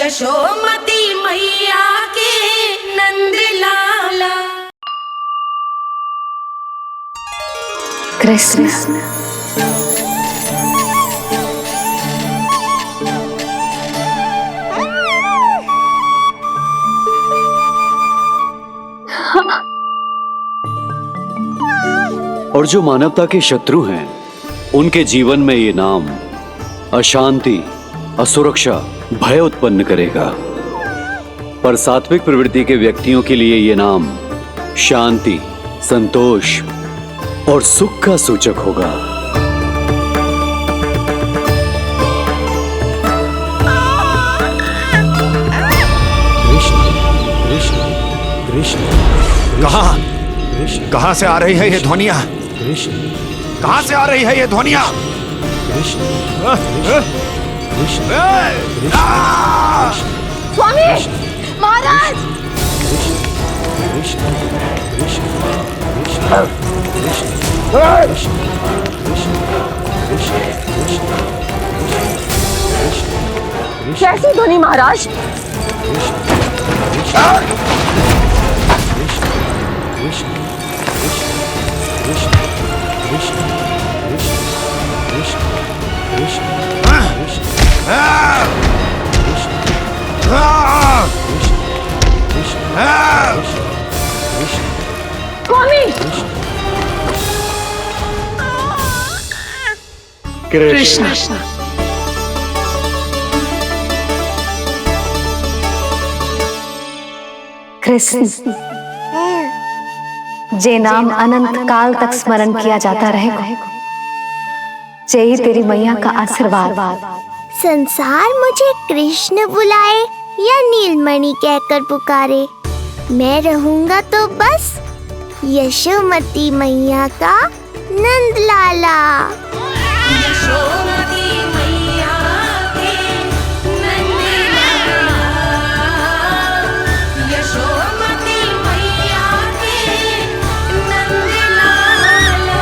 यशोमती मैया के नंद लाला। कृष्ण और जो मानवता के शत्रु हैं उनके जीवन में ये नाम अशांति, असुरक्षा, भय उत्पन्न करेगा। पर सात्विक प्रवृत्ति के व्यक्तियों के लिए ये नाम शांति, संतोष और सुख का सूचक होगा। कृष्ण कृष्ण कृष्ण कहां से आ रही है ये ध्वनियां? कृष्ण कहां से आ रही है ये ध्वनियां? कृष्ण कृष्ण स्वामी महाराज कृष्ण कृष्ण कृष्ण कृष्ण कैसी ध्वनि महाराज? स्वामी कृष्ण कृष्ण जे नाम अनंत काल तक स्मरण किया जाता रहेगा, जे ही तेरी मैया का आशीर्वाद। संसार मुझे कृष्ण बुलाए या नीलमणि कहकर पुकारे, मैं रहूंगा तो बस यशोमती मैया का नंद लाला। यशोमती मैया के नंद लाला। यशोमती मैया के नंद लाला।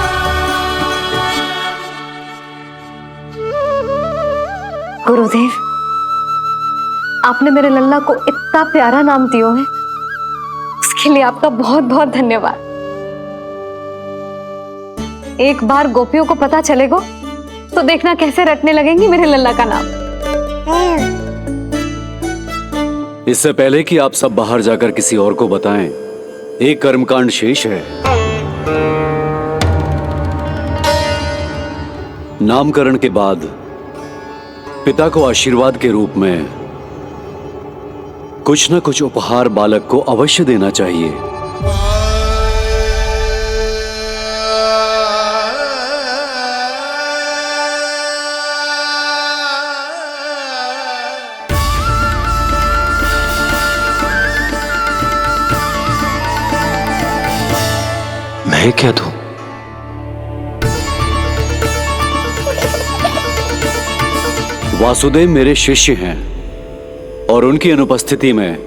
गुरुदेव, आपने मेरे लल्ला को इतना प्यारा नाम दिया है, उसके लिए आपका बहुत बहुत धन्यवाद। एक बार गोपियों को पता चलेगा तो देखना कैसे रटने लगेंगी मेरे लल्ला का नाम। इससे पहले कि आप सब बाहर जाकर किसी और को बताएं, एक कर्मकांड शेष है। नामकरण के बाद पिता को आशीर्वाद के रूप में कुछ न कुछ उपहार बालक को अवश्य देना चाहिए। मैं क्या दूं? वासुदेव मेरे शिष्य हैं और उनकी अनुपस्थिति में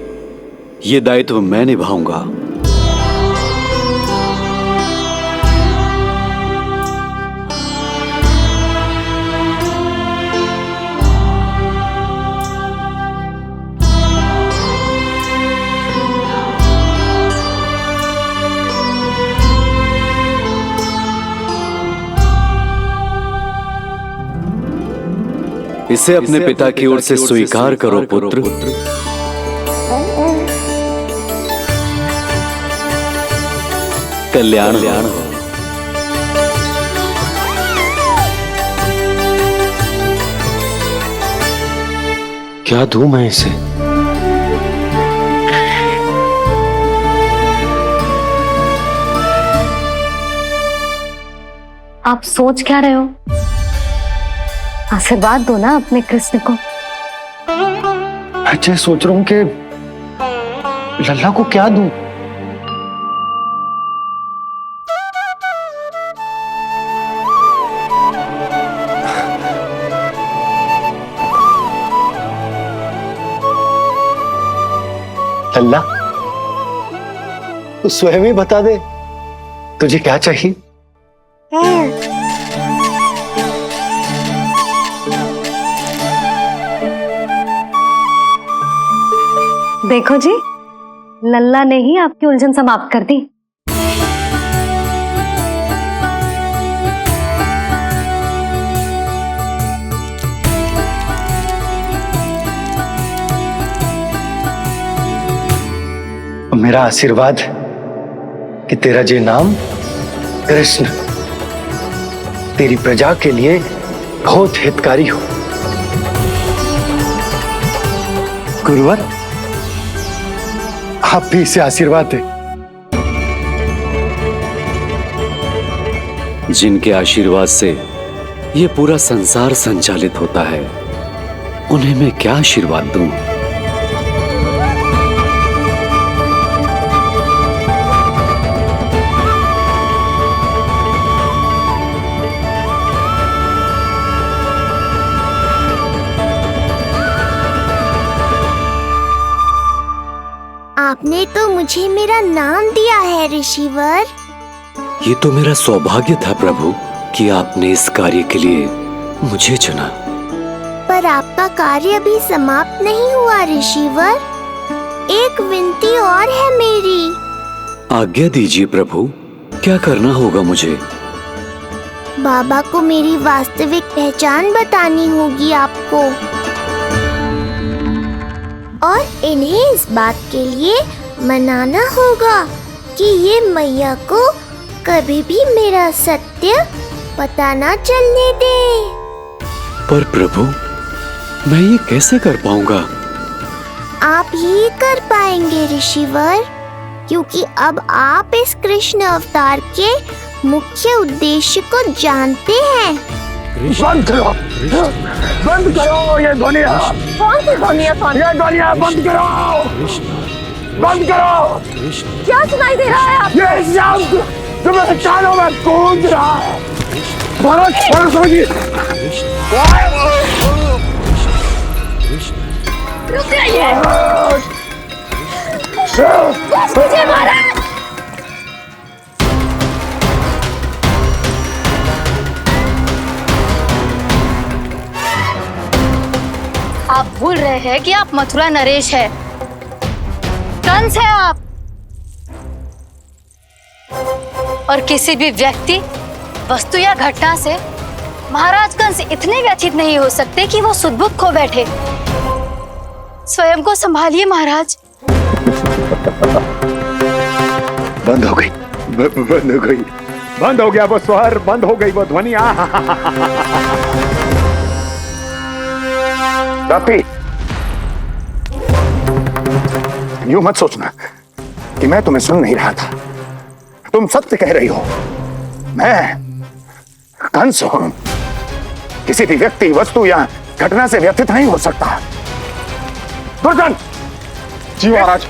यह दायित्व मैं निभाऊंगा। इसे अपने पिता की ओर से स्वीकार करो पुत्र। कल्याण हो। क्या दूं मैं इसे? आप सोच क्या रहे हो? आशीर्वाद दो ना अपने कृष्ण को। अच्छा, सोच रहा हूं कि लल्ला को क्या दूं। लल्ला, तू स्वयं ही बता दे तुझे क्या चाहिए। देखो जी, लल्ला ने ही आपकी उलझन समाप्त कर दी। मेरा आशीर्वाद कि तेरा ये नाम कृष्ण तेरी प्रजा के लिए बहुत हितकारी हो। गुरुवर, आप भी इसे आशीर्वाद दें। जिनके आशीर्वाद से ये पूरा संसार संचालित होता है, उन्हें मैं क्या आशीर्वाद दूं? आपने तो मुझे मेरा नाम दिया है ऋषिवर। ये तो मेरा सौभाग्य था प्रभु कि आपने इस कार्य के लिए मुझे चुना। पर आपका कार्य अभी समाप्त नहीं हुआ ऋषिवर। एक विनती और है मेरी। आज्ञा दीजिए प्रभु, क्या करना होगा मुझे? बाबा को मेरी वास्तविक पहचान बतानी होगी आपको, और इन्हें इस बात के लिए मनाना होगा कि ये मैया को कभी भी मेरा सत्य पता ना चलने दे। पर प्रभु, मैं ये कैसे कर पाऊंगा? आप ही कर पाएंगे ऋषिवर, क्योंकि अब आप इस कृष्ण अवतार के मुख्य उद्देश्य को जानते हैं। बंद करो, बंद करो ये दुनिया। कौन सी दुनिया? ये दुनिया बंद करो, बंद करो। क्या सुनाई दे रहा है आप? ये शब्द तुम्हें कानों में गूंज रहा है। भरत जी, रुक जाइए। मुझे मारा। आप भूल रहे हैं कि आप मथुरा नरेश है, कंस है आप। और किसी भी व्यक्ति, वस्तु या घटना से महाराज कंस इतने व्यथित नहीं हो सकते कि वो सुदबुद खो बैठे। स्वयं को संभालिए महाराज। बंद हो गई, बंद हो गई, बंद हो गया वो स्वर, बंद हो गई वो ध्वनि। रापी, यूं मत सोचना कि मैं तुम्हें सुन नहीं रहा था। तुम सत्य कह रही हो। मैं कंस हूं। किसी भी व्यक्ति, वस्तु या घटना से व्यथित नहीं हो सकता। दुर्जन, जी महाराज,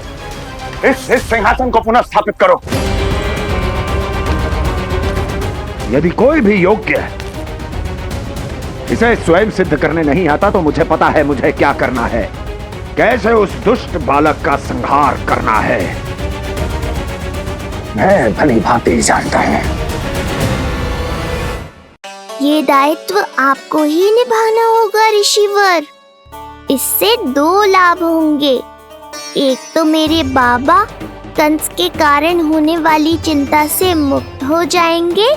इस सिंहासन को पुनः स्थापित करो। यदि कोई भी योग्य इसे स्वयं सिद्ध करने नहीं आता तो मुझे पता है मुझे क्या करना है, कैसे उस दुष्ट बालक का संहार करना है। मैं भली भांति जानता हूं। ये दायित्व आपको ही निभाना होगा ऋषिवर। इससे दो लाभ होंगे। एक तो मेरे बाबा कंस के कारण होने वाली चिंता से मुक्त हो जाएंगे,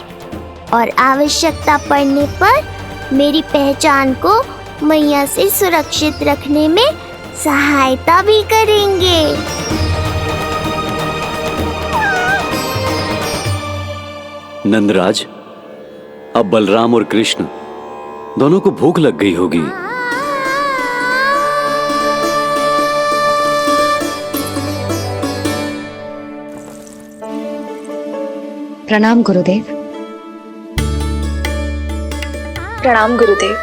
और आवश्यकता पड़ने पर मेरी पहचान को मैया से सुरक्षित रखने में सहायता भी करेंगे। नंदराज, अब बलराम और कृष्ण दोनों को भूख लग गई होगी। प्रणाम गुरुदेव। प्रणाम गुरुदेव।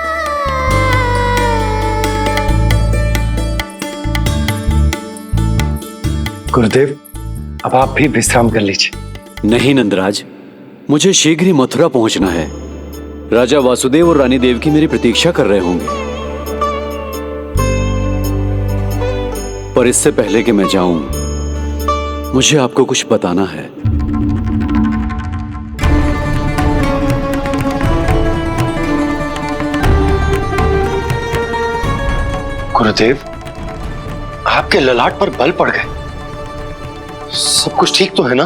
गुरुदेव, अब आप भी विश्राम कर लीजिए। नहीं नंदराज, मुझे शीघ्र ही मथुरा पहुंचना है। राजा वासुदेव और रानी देवकी मेरी प्रतीक्षा कर रहे होंगे। पर इससे पहले कि मैं जाऊं, मुझे आपको कुछ बताना है। गुरुदेव, आपके ललाट पर बल पड़ गए। सब कुछ ठीक तो है ना?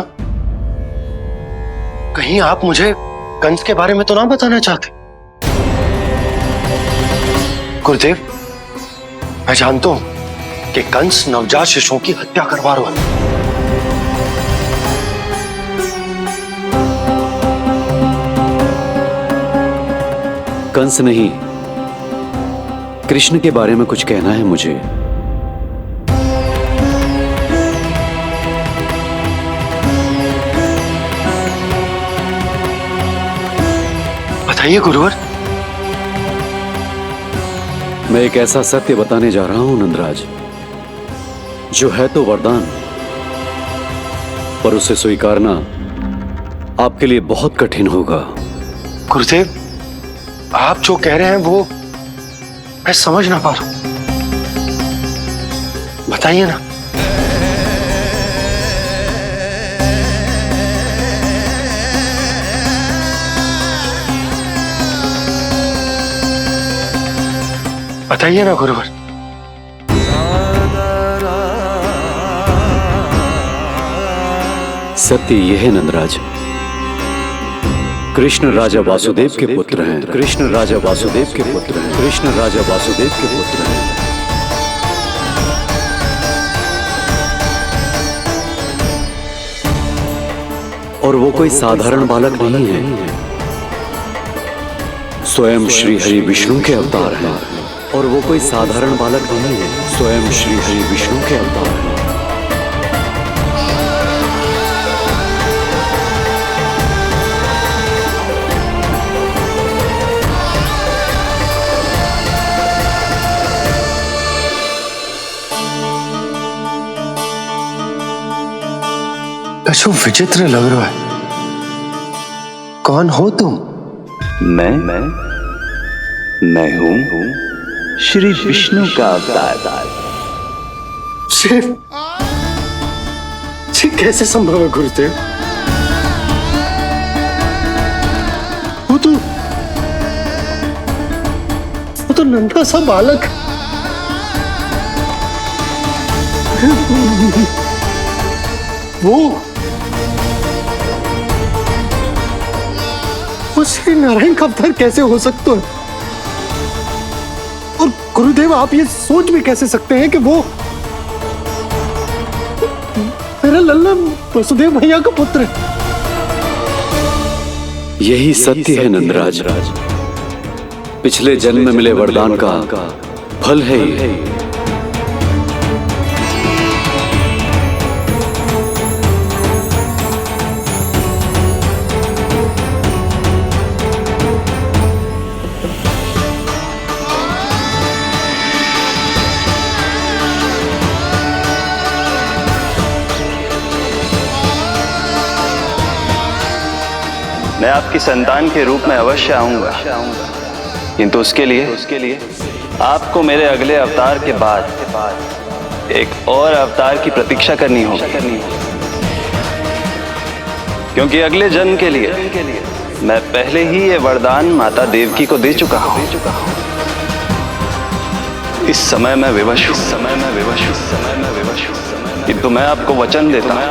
कहीं आप मुझे कंस के बारे में तो ना बताना चाहते? गुरुदेव, मैं जानता हूं कि कंस नवजात शिशुओं की हत्या करवा रहा है। कंस नहीं, कृष्ण के बारे में कुछ कहना है मुझे। बताइए गुरुवर। मैं एक ऐसा सत्य बताने जा रहा हूं नंदराज, जो है तो वरदान, पर उसे स्वीकारना आपके लिए बहुत कठिन होगा। गुरुदेव, आप जो कह रहे हैं वो मैं समझ ना पा रहा हूं। बताइए ना। बताइए ना गुरुवर। सत्य यह है नंदराज, कृष्ण राजा वासुदेव के पुत्र हैं। कृष्ण राजा वासुदेव के पुत्र हैं। कृष्ण राजा वासुदेव के पुत्र हैं। और वो कोई साधारण बालक नहीं है, स्वयं श्री हरि विष्णु के अवतार हैं। और वो कोई साधारण बालक नहीं है, स्वयं श्री हरि विष्णु के अवतार हैं। कैसे विचित्र लग रहा है। कौन हो तुम? मैं हूं श्री विष्णु का अवतार। शिव, कैसे संभव है गुरुदेव? वो तो नन्हा सा बालक। वो श्री नारायण का अवतार कैसे हो सकता है? और गुरुदेव, आप ये सोच भी कैसे सकते हैं कि वो मेरा लल्ला वसुदेव भैया का पुत्र है? यही सत्य है नंदराज, पिछले जन्म में मिले वरदान का फल है ये। मैं आपकी संतान के रूप में अवश्य आऊंगा, किंतु उसके लिए आपको मेरे अगले अवतार के बाद एक और अवतार की प्रतीक्षा करनी होगी, क्योंकि अगले जन्म के लिए मैं पहले ही ये वरदान माता देवकी को दे चुका हूं। इस समय मैं विवश हूं, किंतु मैं आपको वचन देता हूं,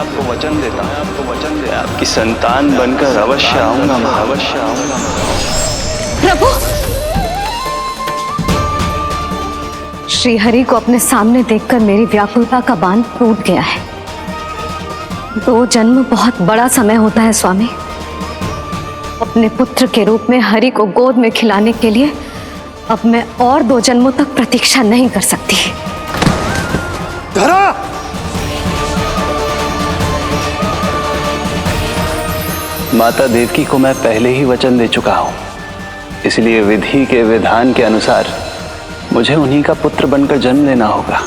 आपकी संतान बनकर अवश्य आऊंगा। प्रभु, श्री हरि को अपने सामने देखकर मेरी व्याकुलता का बांध टूट गया है। 2 जन्म बहुत बड़ा समय होता है स्वामी। अपने पुत्र के रूप में हरि को गोद में खिलाने के लिए अब मैं और 2 जन्मों तक प्रतीक्षा नहीं कर सकती। धरा! माता देवकी को मैं पहले ही वचन दे चुका हूं, इसलिए विधि के विधान के अनुसार मुझे उन्हीं का पुत्र बनकर जन्म लेना होगा।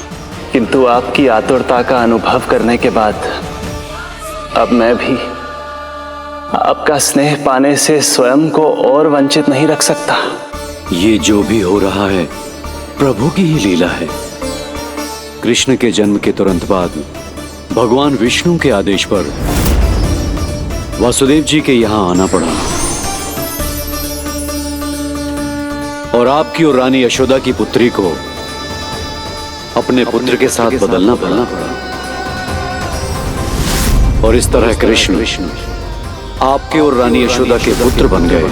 किंतु आपकी आतुरता का अनुभव करने के बाद अब मैं भी आपका स्नेह पाने से स्वयं को और वंचित नहीं रख सकता। ये जो भी हो रहा है प्रभु की ही लीला है। कृष्ण के जन्म के तुरंत बाद भगवान विष्णु के आदेश पर वासुदेव जी के यहां आना पड़ा और आपकी और रानी यशोदा की पुत्री को अपने पुत्र के साथ बदलना पड़ा और इस तरह कृष्ण आपके और रानी यशोदा के पुत्र बन गए।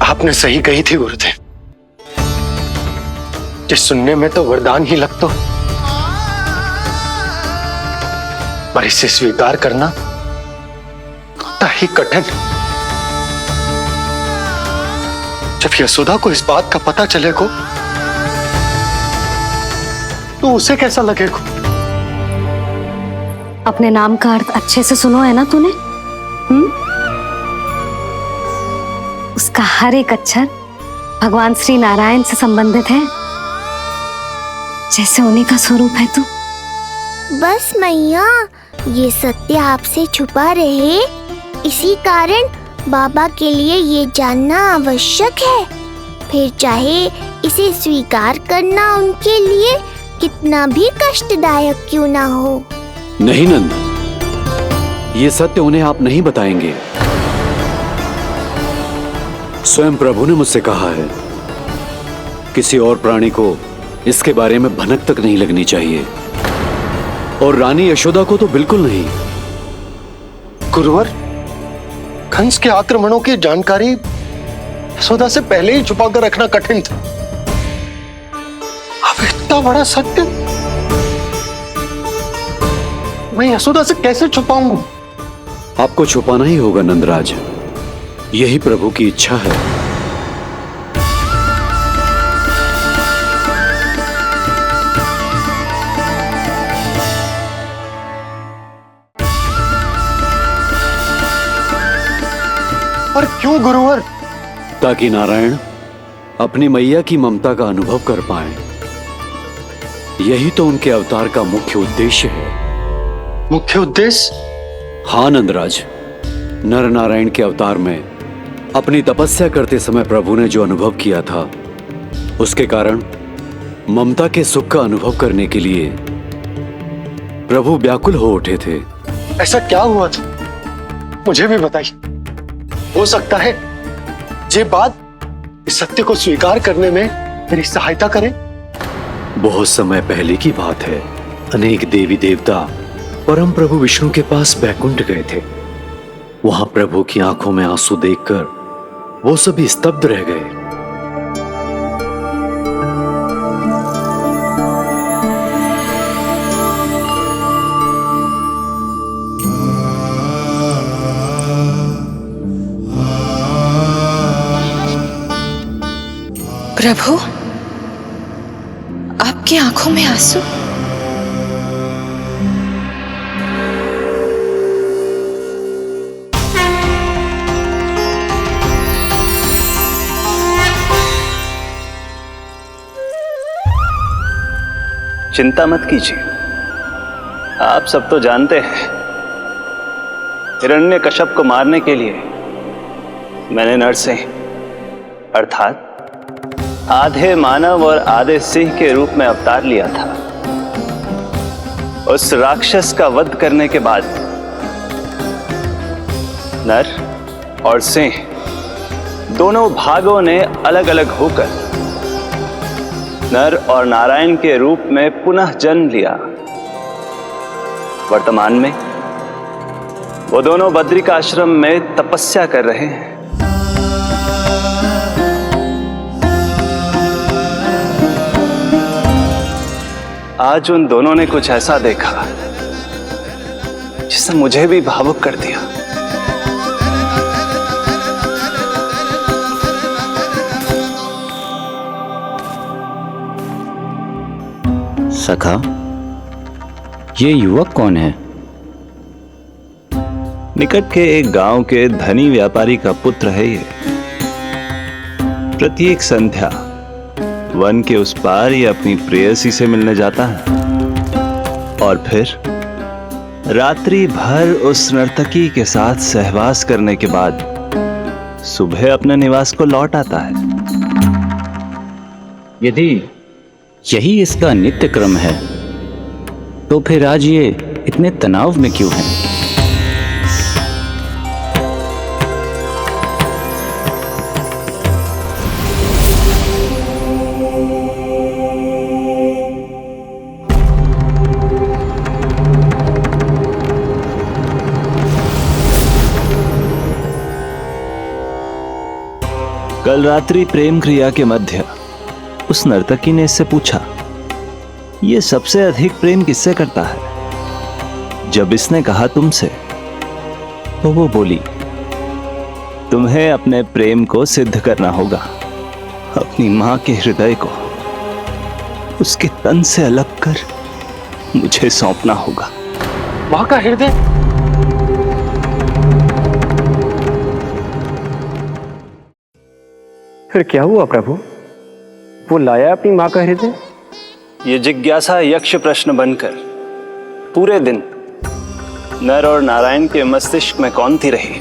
आपने सही कही थी गुरुदेव, जिस सुनने में तो वरदान ही लगता, पर इसे स्वीकार करना उतना ही कठिन। जब यशोदा को इस बात का पता चलेगा तो उसे कैसा लगेगा? अपने नाम का अर्थ अच्छे से सुनो है ना तूने? उसका हर एक अक्षर भगवान श्री नारायण से संबंधित है, जैसे उन्हीं का स्वरूप है तू। बस मैया, ये सत्य आपसे छुपा रहे, इसी कारण बाबा के लिए ये जानना आवश्यक है। फिर चाहे इसे स्वीकार करना उनके लिए कितना भी कष्टदायक क्यों ना हो। नहीं नंद, ये सत्य उन्हें आप नहीं बताएंगे। स्वयं प्रभु ने मुझसे कहा है, किसी और प्राणी को इसके बारे में भनक तक नहीं लगनी चाहिए, और रानी यशोदा को तो बिल्कुल नहीं। गुरुवर, कंस के आक्रमणों की जानकारी यशोदा से पहले ही छुपाकर रखना कठिन था। अब इतना बड़ा सत्य मैं यशोदा से कैसे छुपाऊंगा? आपको छुपाना ही होगा नंदराज, यही प्रभु की इच्छा है। पर क्यों गुरुवर? ताकि नारायण अपनी मैया की ममता का अनुभव कर पाए। यही तो उनके अवतार का मुख्य उद्देश्य है। मुख्य उद्देश्य? हाँ नंदराज, नर नारायण के अवतार में अपनी तपस्या करते समय प्रभु ने जो अनुभव किया था, उसके कारण ममता के सुख का अनुभव करने के लिए प्रभु व्याकुल हो उठे थे। ऐसा क्या हुआ था, मुझे भी बताइए। हो सकता है ये बात इस सत्य को स्वीकार करने में मेरी सहायता करे। बहुत समय पहले की बात है, अनेक देवी देवता परम प्रभु विष्णु के पास बैकुंठ गए थे। वहां प्रभु की आंखों में आंसू देखकर वो सभी स्तब्ध रह गए। प्रभु, आपकी आंखों में आंसू? चिंता मत कीजिए, आप सब तो जानते हैं, हिरण्यकश्यप को मारने के लिए मैंने नरसिंह अर्थात आधे मानव और आधे सिंह के रूप में अवतार लिया था। उस राक्षस का वध करने के बाद नर और सिंह दोनों भागों ने अलग अलग होकर नर और नारायण के रूप में पुनः जन्म लिया। वर्तमान में वो दोनों बद्रिकाश्रम में तपस्या कर रहे हैं। आज उन दोनों ने कुछ ऐसा देखा जिसने मुझे भी भावुक कर दिया। सखा, ये युवक कौन है? निकट के एक गांव के धनी व्यापारी का पुत्र है ये। प्रत्येक संध्या वन के उस पार ये अपनी प्रेयसी से मिलने जाता है और फिर रात्रि भर उस नर्तकी के साथ सहवास करने के बाद सुबह अपने निवास को लौट आता है। यदि यही इसका नित्य क्रम है, तो फिर आज ये इतने तनाव में क्यों है? कल रात्रि प्रेम क्रिया के मध्य उस नर्तकी ने इससे पूछा, यह सबसे अधिक प्रेम किससे करता है? जब इसने कहा तुमसे, तो वो बोली, तुम्हें अपने प्रेम को सिद्ध करना होगा। अपनी मां के हृदय को उसके तन से अलग कर मुझे सौंपना होगा। मां का हृदय? फिर क्या हुआ प्रभु? वो लाया अपनी मां का हृदय? ये जिज्ञासा यक्ष प्रश्न बनकर पूरे दिन नर और नारायण के मस्तिष्क में कौंधती रही।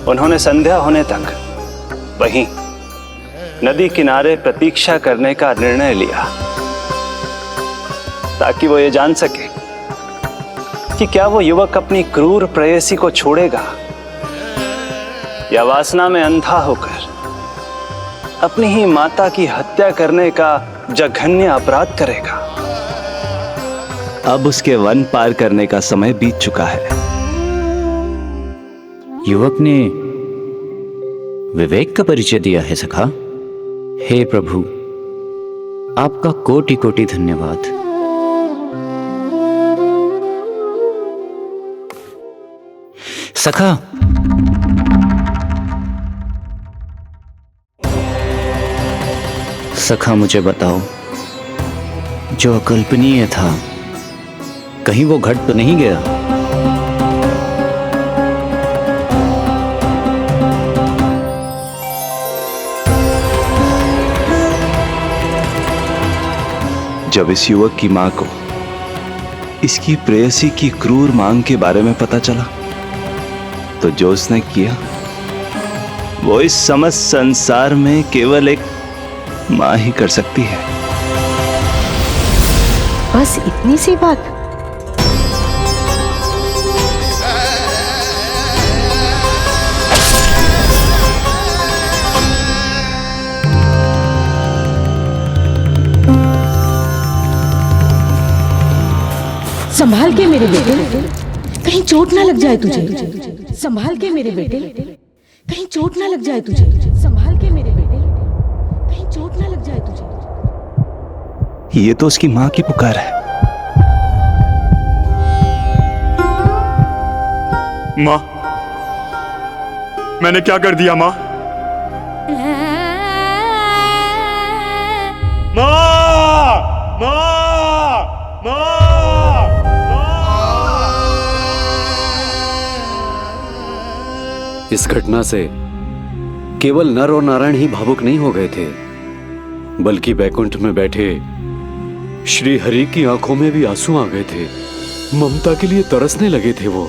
उन्होंने संध्या होने तक वहीं नदी किनारे प्रतीक्षा करने का निर्णय लिया, ताकि वो ये जान सके कि क्या वो युवक अपनी क्रूर प्रेयसी को छोड़ेगा या वासना में अंधा होकर अपनी ही माता की हत्या करने का जघन्य अपराध करेगा। अब उसके वन पार करने का समय बीत चुका है। युवक ने विवेक का परिचय दिया है सखा। हे प्रभु, आपका कोटि कोटि धन्यवाद। सखा, सखा मुझे बताओ, जो अकल्पनीय था कहीं वो घट तो नहीं गया? जब इस युवक की मां को इसकी प्रेयसी की क्रूर मांग के बारे में पता चला, तो जो उसने किया वो इस समस्त संसार में केवल एक मां ही कर सकती है। बस इतनी सी बात? संभाल के मेरे बेटे, कहीं चोट ना लग जाए तुझे। संभाल के मेरे बेटे, कहीं चोट ना लग जाए तुझे। संभाल के मेरे बेटे, कहीं चोट ना लग जाए तुझे। ये तो उसकी मां की पुकार है। मां, मैंने क्या कर दिया मां? मां! मां! मां! इस घटना से केवल नर और नारायण ही भावुक नहीं हो गए थे, बल्कि बैकुंठ में बैठे श्री हरि की आंखों में भी आंसू आ गए थे। ममता के लिए तरसने लगे थे वो।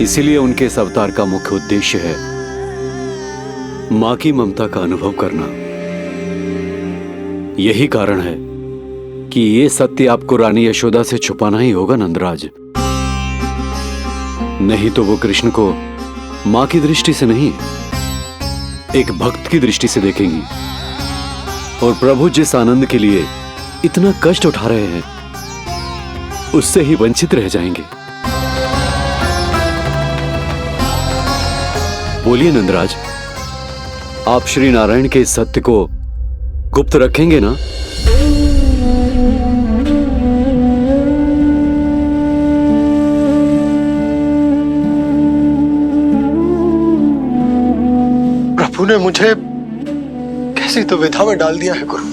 इसीलिए उनके इस अवतार का मुख्य उद्देश्य है मां की ममता का अनुभव करना। यही कारण है कि ये सत्य आपको रानी यशोदा से छुपाना ही होगा नंदराज। नहीं तो वो कृष्ण को मां की दृष्टि से नहीं, एक भक्त की दृष्टि से देखेंगी, और प्रभु जिस आनंद के लिए इतना कष्ट उठा रहे हैं उससे ही वंचित रह जाएंगे। बोलिए नंदराज, आप श्री नारायण के इस सत्य को गुप्त रखेंगे ना? प्रभु ने मुझे कैसी तो विधा में डाल दिया है गुरु।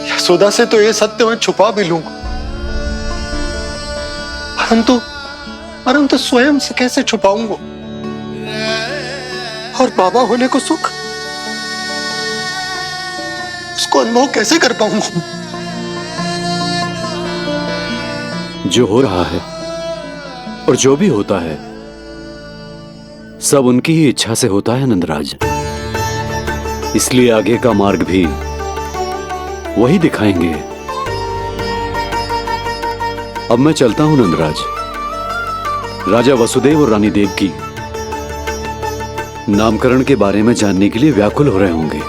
यशोदा से तो ये सत्य मैं छुपा भी लूंगा, परंतु स्वयं से कैसे छुपाऊंगा? और बाबा होने को सुख, उसको अनुभव कैसे कर पाऊंगा? जो हो रहा है और जो भी होता है सब उनकी ही इच्छा से होता है नंदराज, इसलिए आगे का मार्ग भी वही दिखाएंगे। अब मैं चलता हूं नंदराज। राजा वसुदेव और रानी देवकी नामकरण के बारे में जानने के लिए व्याकुल हो रहे होंगे।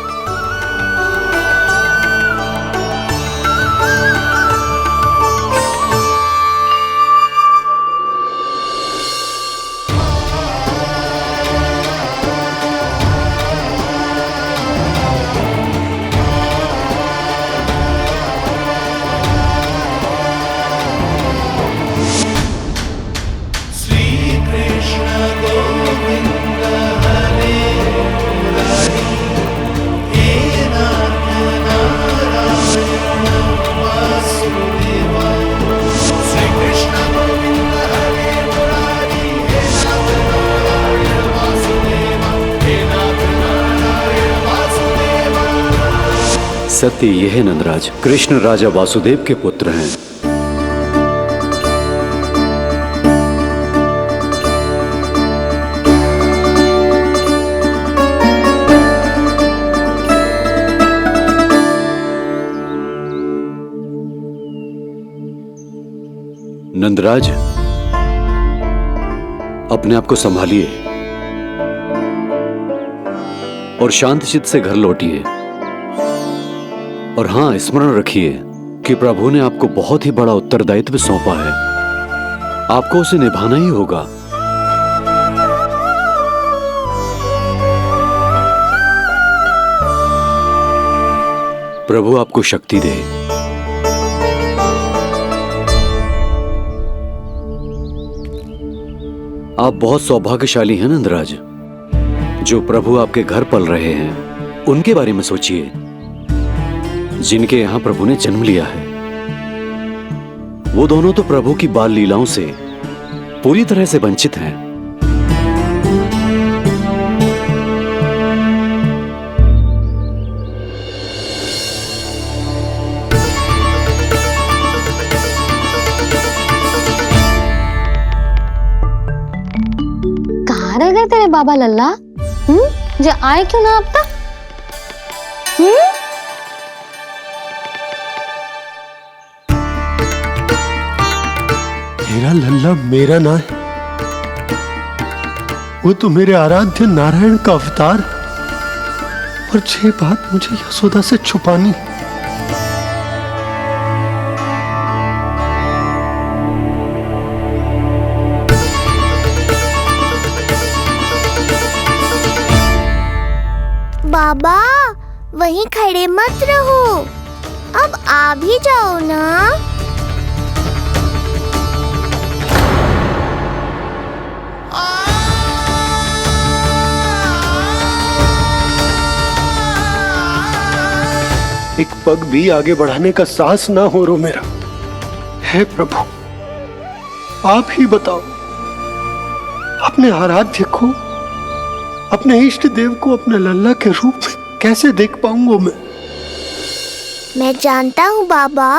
सत्य यह है नंदराज, कृष्ण राजा वासुदेव के पुत्र हैं। नंदराज, अपने आप को संभालिए और शांत चित्त से घर लौटिए। और हां, स्मरण रखिए कि प्रभु ने आपको बहुत ही बड़ा उत्तरदायित्व सौंपा है, आपको उसे निभाना ही होगा। प्रभु आपको शक्ति दे। आप बहुत सौभाग्यशाली हैं नंदराज। जो प्रभु आपके घर पल रहे हैं उनके बारे में सोचिए, जिनके यहां प्रभु ने जन्म लिया है। वो दोनों तो प्रभु की बाल लीलाओं से पूरी तरह से वंचित हैं। कहाँ रह गए तेरे बाबा लल्ला? जे आए क्यों ना अब तक? तेरा लल्ला मेरा ना है, वो तो मेरे आराध्य नारायण का अवतार है। और ये बात मुझे यशोदा से छुपानी। बाबा वहीं खड़े मत रहो, अब आ भी जाओ ना। एक पग भी आगे बढ़ाने का साहस ना हो रो मेरा। हे प्रभु, आप ही बताओ, अपने आराध्य को, अपने इष्ट देव को अपने लल्ला के रूप में कैसे देख पाऊंगा मैं जानता हूँ बाबा,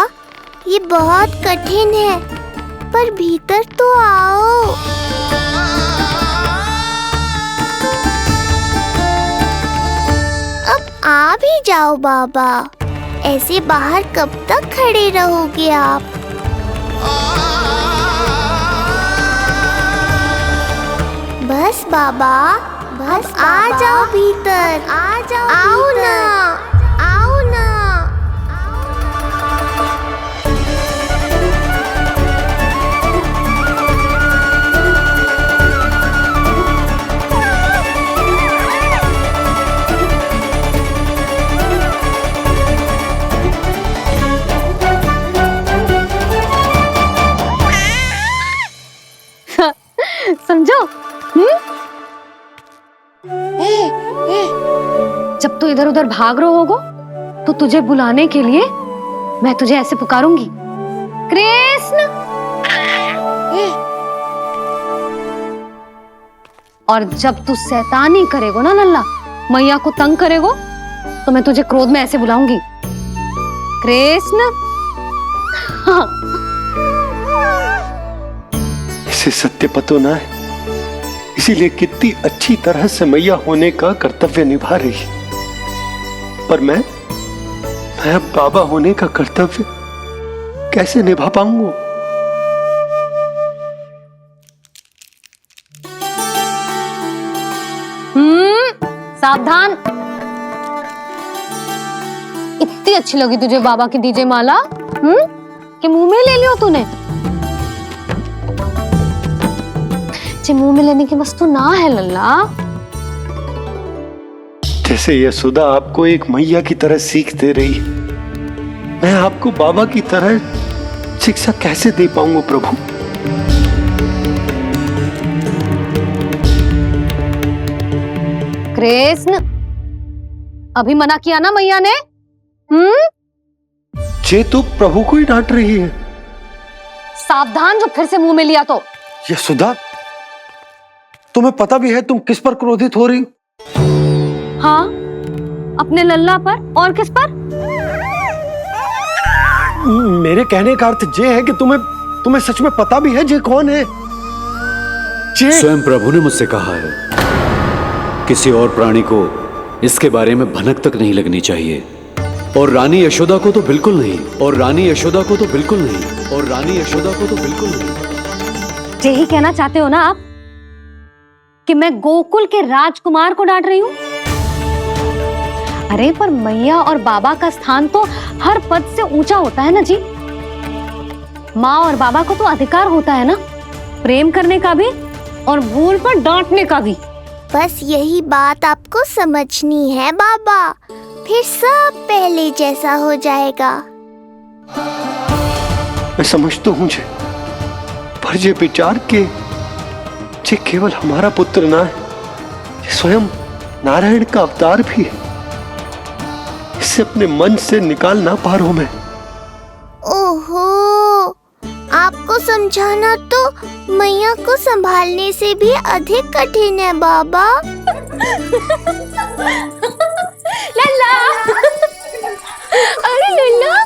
ये बहुत कठिन है, पर भीतर तो आओ। अब आ भी जाओ बाबा, ऐसे बाहर कब तक खड़े रहोगे आप? बस बाबा, बस आ जाओ भीतर, आ जाओ, आओ ना, आओ ना। समझो? जब तू इधर उधर भाग रहा होगा तो तुझे बुलाने के लिए मैं तुझे ऐसे पुकारूंगी, कृष्ण। और जब तू शैतानी करेगो ना लल्ला, मैया को तंग करेगो, तो मैं तुझे क्रोध में ऐसे बुलाऊंगी, कृष्ण। इसे सत्य पतो ना है इसीलिए कितनी अच्छी तरह से मैया होने का कर्तव्य निभा रही है। पर मैं अब बाबा होने का कर्तव्य कैसे निभा पाऊंगा? सावधान। इतनी अच्छी लगी तुझे बाबा की दीजे माला कि मुंह में ले लियो तूने? मुंह में लेने की वस्तु ना है लल्ला। जैसे यशोदा आपको एक मैया की तरह सीख दे रही है, मैं आपको बाबा की तरह शिक्षा कैसे दे पाऊंगा प्रभु? कृष्ण, अभी मना किया ना मैया ने? ये तो प्रभु को ही डांट रही है। सावधान, जो फिर से मुंह में लिया तो। यशोदा, तुम्हें पता भी है तुम किस पर क्रोधित हो रही? हाँ, अपने लल्ला पर। और किस पर? मेरे कहने का अर्थ ये है कि तुम्हें सच में पता भी है जे कौन है? स्वयं प्रभु ने मुझसे कहा है, किसी और प्राणी को इसके बारे में भनक तक नहीं लगनी चाहिए। और रानी यशोदा को तो बिल्कुल नहीं। और रानी यशोदा को तो बिल्कुल नहीं। और रानी यशोदा को तो बिल्कुल नहीं। यही कहना चाहते हो ना आप कि मैं गोकुल के राजकुमार को डांट रही हूँ? अरे पर मैया और बाबा का स्थान तो हर पद से ऊंचा होता है ना जी। माँ और बाबा को तो अधिकार होता है ना प्रेम करने का भी और भूल पर डांटने का भी। बस यही बात आपको समझनी है बाबा, फिर सब पहले जैसा हो जाएगा। मैं समझता हूँ जे, पर ये विचार के जे केवल हमारा पुत्र ना है, ये स्वयं नारायण का अवतार भी है। इसे अपने मन से निकाल ना पा रहा हूं मैं। ओहो, आपको समझाना तो मैया को संभालने से भी अधिक कठिन है बाबा। लल्ला, अरे लल्ला।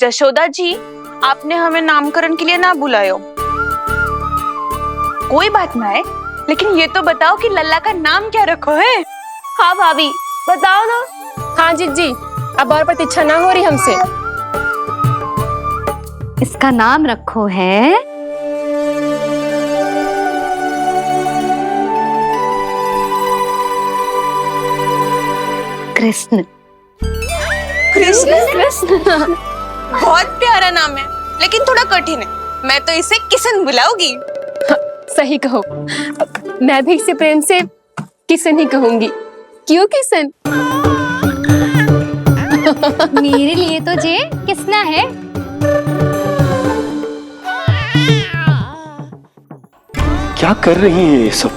जशोदा जी, आपने हमें नामकरण के लिए ना बुलायो। कोई बात ना है, लेकिन ये तो बताओ कि लल्ला का नाम क्या रखो है? हाँ भाभी, बताओ ना। हाँ जीजी, अब और प्रतीक्षा ना हो रही हमसे। इसका नाम रखो है कृष्ण। कृष्ण? कृष्ण बहुत प्यारा नाम है, लेकिन थोड़ा कठिन है। मैं तो इसे किशन बुलाऊंगी। सही कहो, मैं भी इसे प्रेम से किशन ही कहूंगी। क्यों किशन? मेरे लिए तो जे किसना है। क्या कर रही हैं ये सब?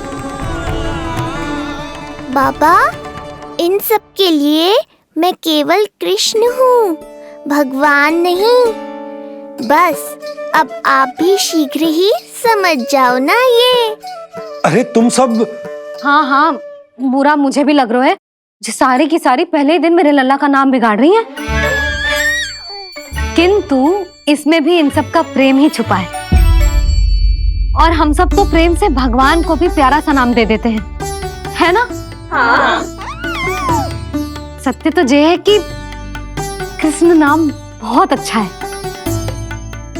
बाबा, इन सब के लिए मैं केवल कृष्ण हूँ, भगवान नहीं। बस अब आप भी शीघ्र ही समझ जाओ ना ये। अरे तुम सब। हाँ हाँ, बुरा मुझे भी लग रहा है, जो सारी की सारी पहले ही दिन मेरे लल्ला का नाम बिगाड़ रही हैं। किंतु इसमें भी इन सब का प्रेम ही छुपा है। और हम सब तो प्रेम से भगवान को भी प्यारा सा नाम दे देते हैं, है ना? हाँ। सत्य तो ये है कि कृष्ण नाम बहुत अच्छा है,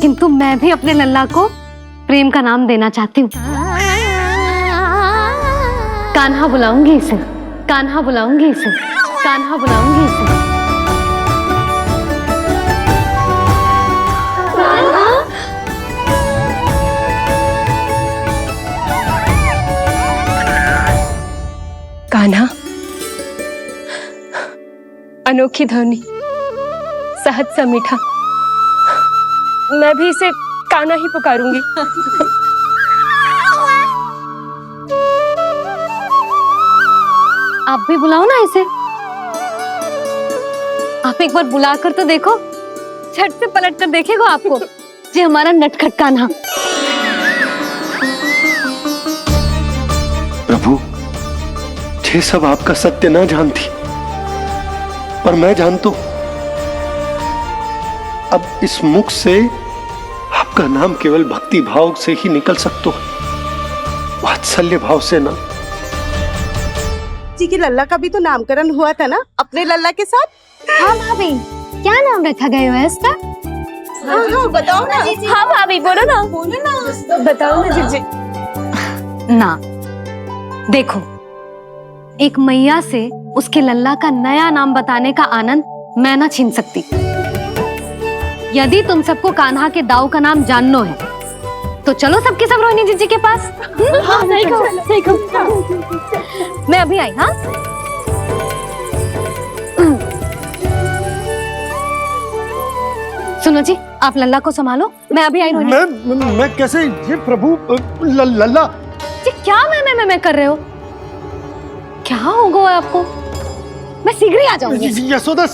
किंतु मैं भी अपने लल्ला को प्रेम का नाम देना चाहती हूँ। कान्हा बुलाऊंगी इसे, कान्हा बुलाऊंगी इसे, कान्हा बुलाऊंगी इसे। कान्हा, अनोखी ध्वनि, सहज सा मीठा। मैं भी इसे कान्हा ही पुकारूंगी। आप भी बुलाओ ना इसे। आप एक बार बुलाकर तो देखो, झट से पलट कर देखेगा आपको ये हमारा नटखट कान्हा। प्रभु, ये सब आपका सत्य ना जानती, पर मैं जानता हूं। अब इस मुख से आपका नाम केवल भक्ति भाव से ही निकल सकता है। वात्सल्य भाव से ना। जी की लल्ला का भी तो नामकरण हुआ था ना अपने लल्ला के साथ। हाँ भाभी, क्या नाम रखा गया है इसका? हाँ बताओ ना। हाँ भाभी, बोलो ना। बताओ ना जीजी। ना, देखो, एक मैया से उसके लल्ला का नया नाम बताने का आनंद मैं ना छीन सकती। यदि तुम सबको कान्हा के दाऊ का नाम जानना है तो चलो सबके सब रोहिणी जीजी के पास। हाँ, सही कहो। मैं अभी आई। हाँ, सुनो जी, आप लल्ला को संभालो, मैं अभी आई। रोहिणी, मैं कैसे? ये प्रभु लल्ला जी, क्या मैं कर रहे हो? क्या हो गया आपको? मैं शीघ्र ही आ जाऊंगी। यशोदा,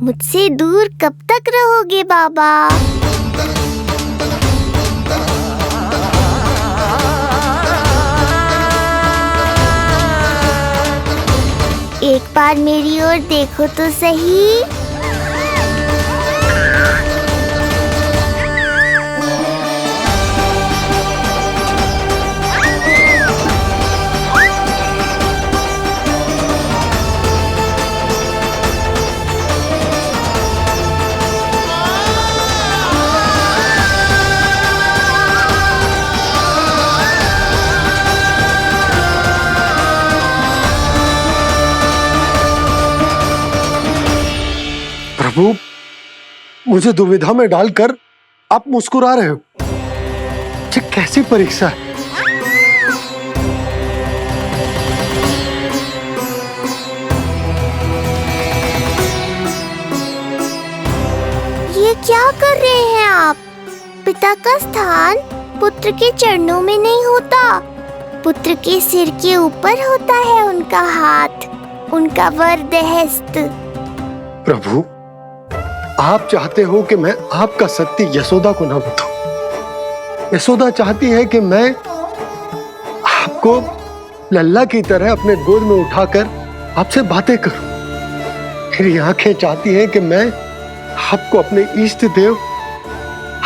मुझसे दूर कब तक रहोगे बाबा? एक बार मेरी ओर देखो तो सही। प्रभु, मुझे दुविधा में डालकर आप मुस्कुरा रहे हो। ये कैसी परीक्षा है? ये क्या कर रहे हैं आप? पिता का स्थान पुत्र के चरणों में नहीं होता, पुत्र के सिर के ऊपर होता है उनका हाथ, उनका वरदहस्त। प्रभु, आप चाहते हो कि मैं आपका सत्य यशोदा को ना बताऊं। यशोदा चाहती है कि मैं आपको लल्ला की तरह अपने गोद में उठाकर आपसे बातें करूं। मेरी आंखें चाहती हैं कि मैं आपको अपने इष्ट देव,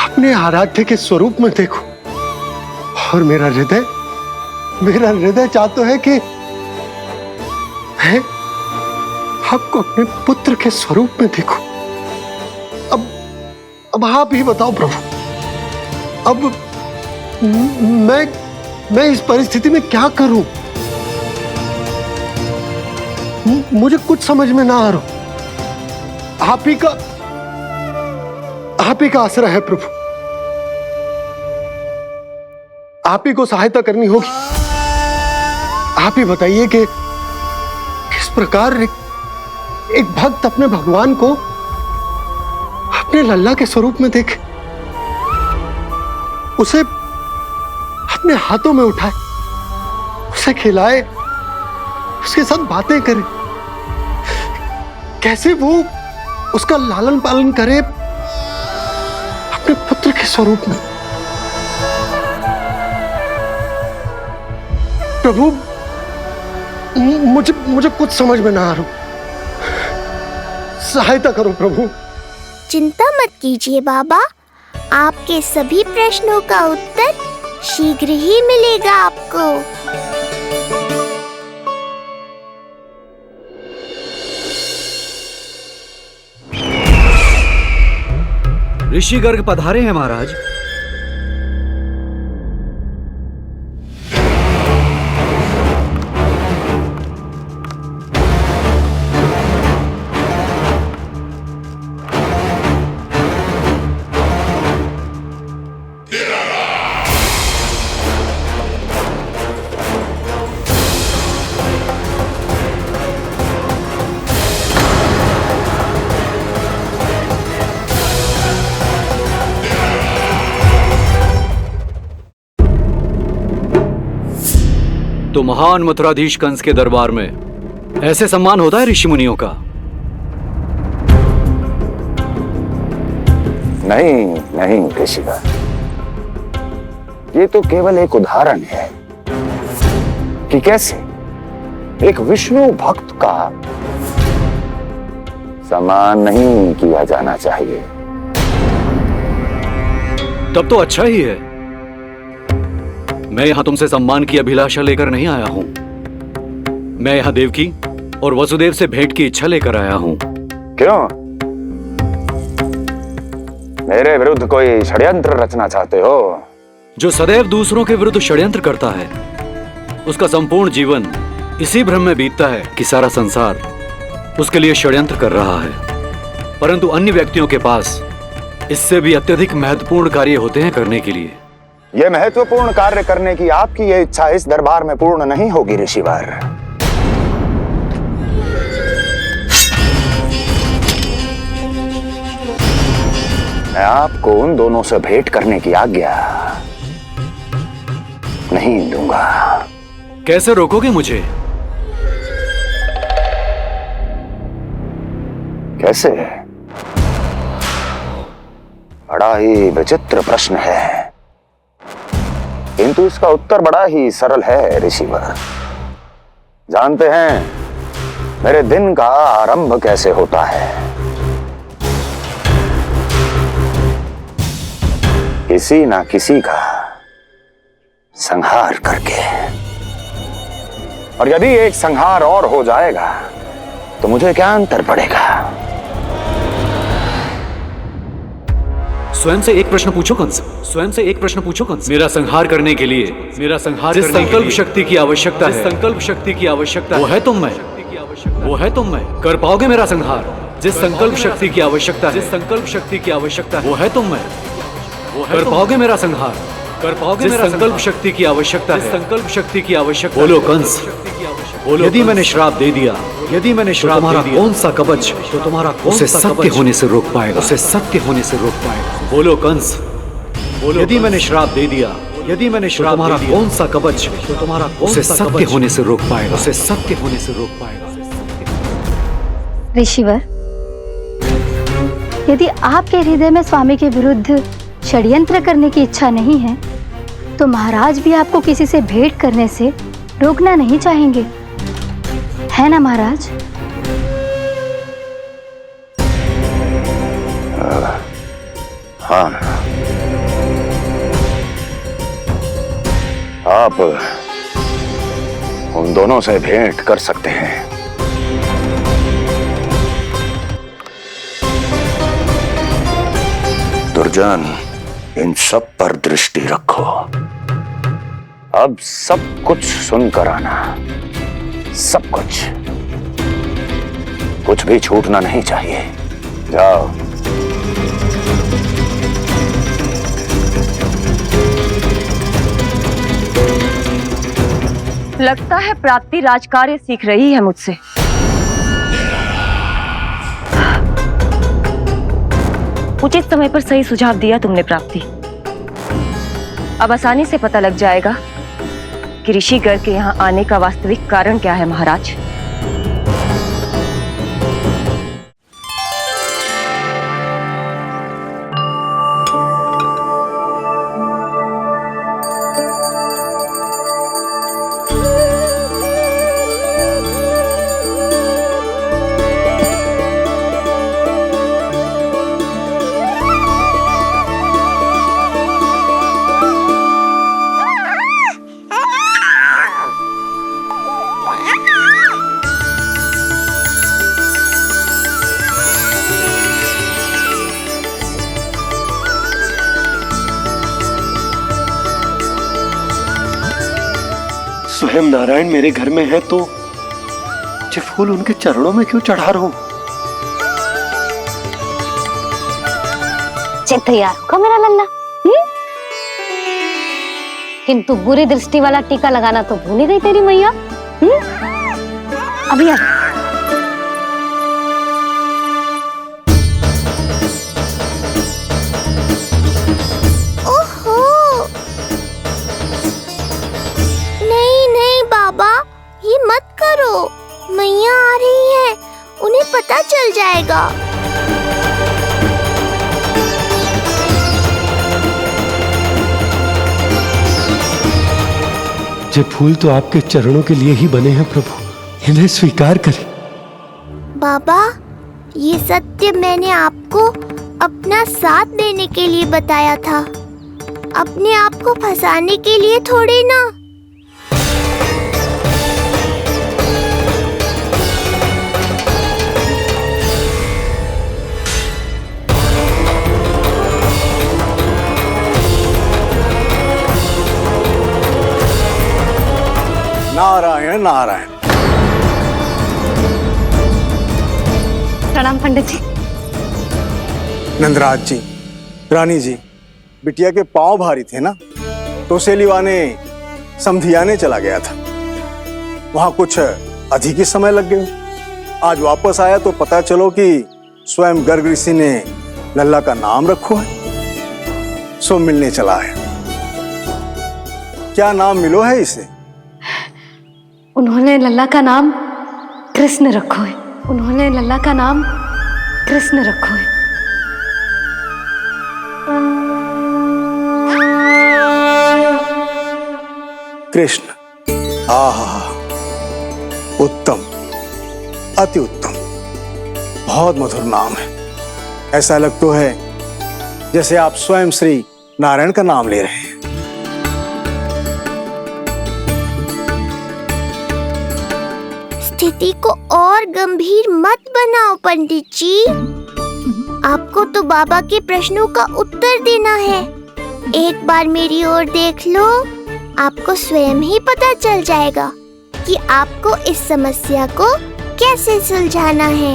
अपने आराध्य के स्वरूप में देखूं। और मेरा हृदय चाहता है कि मैं आपको अपने पुत्र के स्वरूप में देखूं। अब आप ही बताओ प्रभु, अब मैं इस परिस्थिति में क्या करूं? मुझे कुछ समझ में ना आ रहा। आप ही का आसरा है प्रभु। आप ही को सहायता करनी होगी। आप ही बताइए कि किस प्रकार एक भक्त अपने भगवान को अपने लल्ला के स्वरूप में देखे, उसे अपने हाथों में उठाए, उसे खिलाए, उसके साथ बातें करे, कैसे वो उसका लालन पालन करे अपने पुत्र के स्वरूप में। प्रभु, मुझे कुछ समझ में ना आ रहा। सहायता करो प्रभु। चिंता मत कीजिए बाबा, आपके सभी प्रश्नों का उत्तर शीघ्र ही मिलेगा आपको। ऋषि गर्ग पधारे हैं महाराज। तो महान मथुराधीश कंस के दरबार में ऐसे सम्मान होता है ऋषि मुनियों का? नहीं ऋषिवर, ये तो केवल एक उदाहरण है कि कैसे एक विष्णु भक्त का सम्मान नहीं किया जाना चाहिए। तब तो अच्छा ही है। मैं यहाँ तुमसे सम्मान की अभिलाषा लेकर नहीं आया हूँ। मैं यहाँ देवकी और वसुदेव से भेंट की इच्छा लेकर आया हूँ। क्यों? मेरे विरुद्ध कोई षड्यंत्र रचना चाहते हो? जो सदैव दूसरों के विरुद्ध षड्यंत्र करता है, उसका संपूर्ण जीवन इसी भ्रम में बीतता है कि सारा संसार उसके लिए षड्यंत्र कर रहा है। परंतु अन्य व्यक्तियों के पास इससे भी अत्यधिक महत्वपूर्ण कार्य होते हैं करने के लिए। यह महत्वपूर्ण कार्य करने की आपकी यह इच्छा इस दरबार में पूर्ण नहीं होगी ऋषिवर। मैं आपको उन दोनों से भेंट करने की आज्ञा नहीं दूंगा। कैसे रोकोगे मुझे? कैसे? बड़ा ही विचित्र प्रश्न है, किंतु इसका उत्तर बड़ा ही सरल है ऋषिवर। जानते हैं मेरे दिन का आरंभ कैसे होता है? किसी ना किसी का संहार करके। और यदि एक संहार और हो जाएगा तो मुझे क्या अंतर पड़ेगा? स्वयं से एक प्रश्न पूछो कंस। स्वयं से एक प्रश्न पूछो कंस। मेरा संहार करने के लिए, मेरा संहार जिस संकल्प शक्ति की आवश्यकता है, संकल्प शक्ति की आवश्यकता वो है तुम में, वो है तुम में। कर पाओगे मेरा संहार? जिस संकल्प शक्ति की आवश्यकता है, जिस संकल्प शक्ति की आवश्यकता है वो है तुम में। कर पाओगे मेरा संहार? कर पाओगे मेरा संकल्प शक्ति की आवश्यकता है, संकल्प शक्ति की आवश्यकता। बोलो कंस, बोलो। यदि मैंने श्राप दे दिया, यदि मैंने श्राप दे दिया, कौन सा कवच तो तुम्हारा उसे सत्य होने से रोक पाएगा? उसे सत्य होने से रोक पाएगा? बोलो कंस, बोलो। यदि मैंने श्राप दे दिया, यदि मैंने श्राप दे दिया, कौन सा कवच तो तुम्हारा उसे सत्य होने से रोक पाएगा? उसे सत्य होने से रोक पाएगा? ऋषिवर, यदि आपके हृदय में स्वामी के विरुद्ध षड्यंत्र करने की इच्छा नहीं है, तो महाराज भी आपको किसी से भेंट करने से रोकना नहीं चाहेंगे, है ना महाराज? हाँ, आप उन दोनों से भेंट कर सकते हैं। दुर्जन, इन सब पर दृष्टि रखो। अब सब कुछ सुनकर आना, सब कुछ भी छूटना नहीं चाहिए। जाओ। लगता है प्राप्ति राजकार्य सीख रही है मुझसे। उचित समय पर सही सुझाव दिया तुमने प्राप्ति। अब आसानी से पता लग जाएगा कि ऋषिगर के यहाँ आने का वास्तविक कारण क्या है महाराज। स्वयं नारायण मेरे घर में है तो ये फूल उनके चरणों में क्यों चढ़ा रहा हूं? तैयार होगा मेरा लल्ला। किंतु बुरी दृष्टि वाला टीका लगाना तो भूल ही गई तेरी मैया। अभी आ। ओहो, नहीं नहीं बाबा, ये मत करो। मैया आ रही है, उन्हें पता चल जाएगा। ये फूल तो आपके चरणों के लिए ही बने हैं प्रभु, इन्हें स्वीकार करें। बाबा, ये सत्य मैंने आपको अपना साथ देने के लिए बताया था। अपने आप को फंसाने के लिए थोड़ी ना। नारायण नारायण। प्रणाम पंडित जी। नंदराज जी, रानी जी, बिटिया के पांव भारी थे ना, तो उसे लिवाने समधियाने चला गया था। वहां कुछ अधिक ही समय लग गया। आज वापस आया तो पता चलो कि स्वयं गर्ग ऋषि ने लल्ला का नाम रखो है, सो मिलने चला है। क्या नाम मिलो है इसे? उन्होंने लल्ला का नाम कृष्ण रखो है। उन्होंने लल्ला का नाम कृष्ण रखो है। कृष्ण। आहा, उत्तम, अति उत्तम, बहुत मधुर नाम है। ऐसा लग तो है जैसे आप स्वयं श्री नारायण का नाम ले रहे हैं। स्थिति को और गंभीर मत बनाओ पंडित जी। आपको तो बाबा के प्रश्नों का उत्तर देना है। एक बार मेरी ओर देख लो, आपको स्वयं ही पता चल जाएगा कि आपको इस समस्या को कैसे सुलझाना है।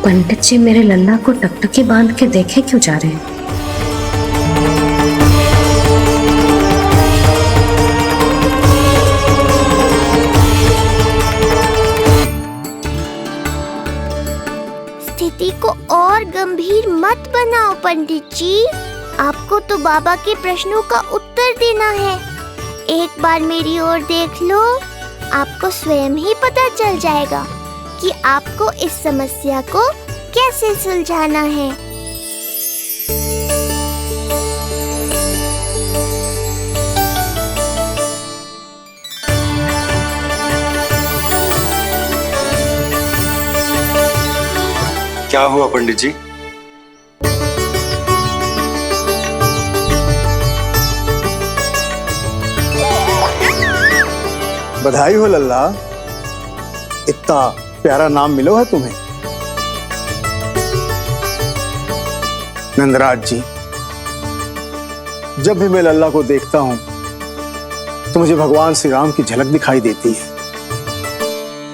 पंडित जी मेरे लल्ला को टकटकी बांध के देखे क्यों जा रहे हैं? स्थिति को और गंभीर मत बनाओ पंडित जी। आपको तो बाबा के प्रश्नों का उत्तर देना है। एक बार मेरी ओर देख लो, आपको स्वयं ही पता चल जाएगा कि आपको इस समस्या को कैसे सुलझाना है। क्या हुआ पंडित जी? बधाई हो लल्ला, इतना प्यारा नाम मिलो है तुम्हें। नंदराज जी, जब भी मैं लल्ला को देखता हूं तो मुझे भगवान श्री राम की झलक दिखाई देती है।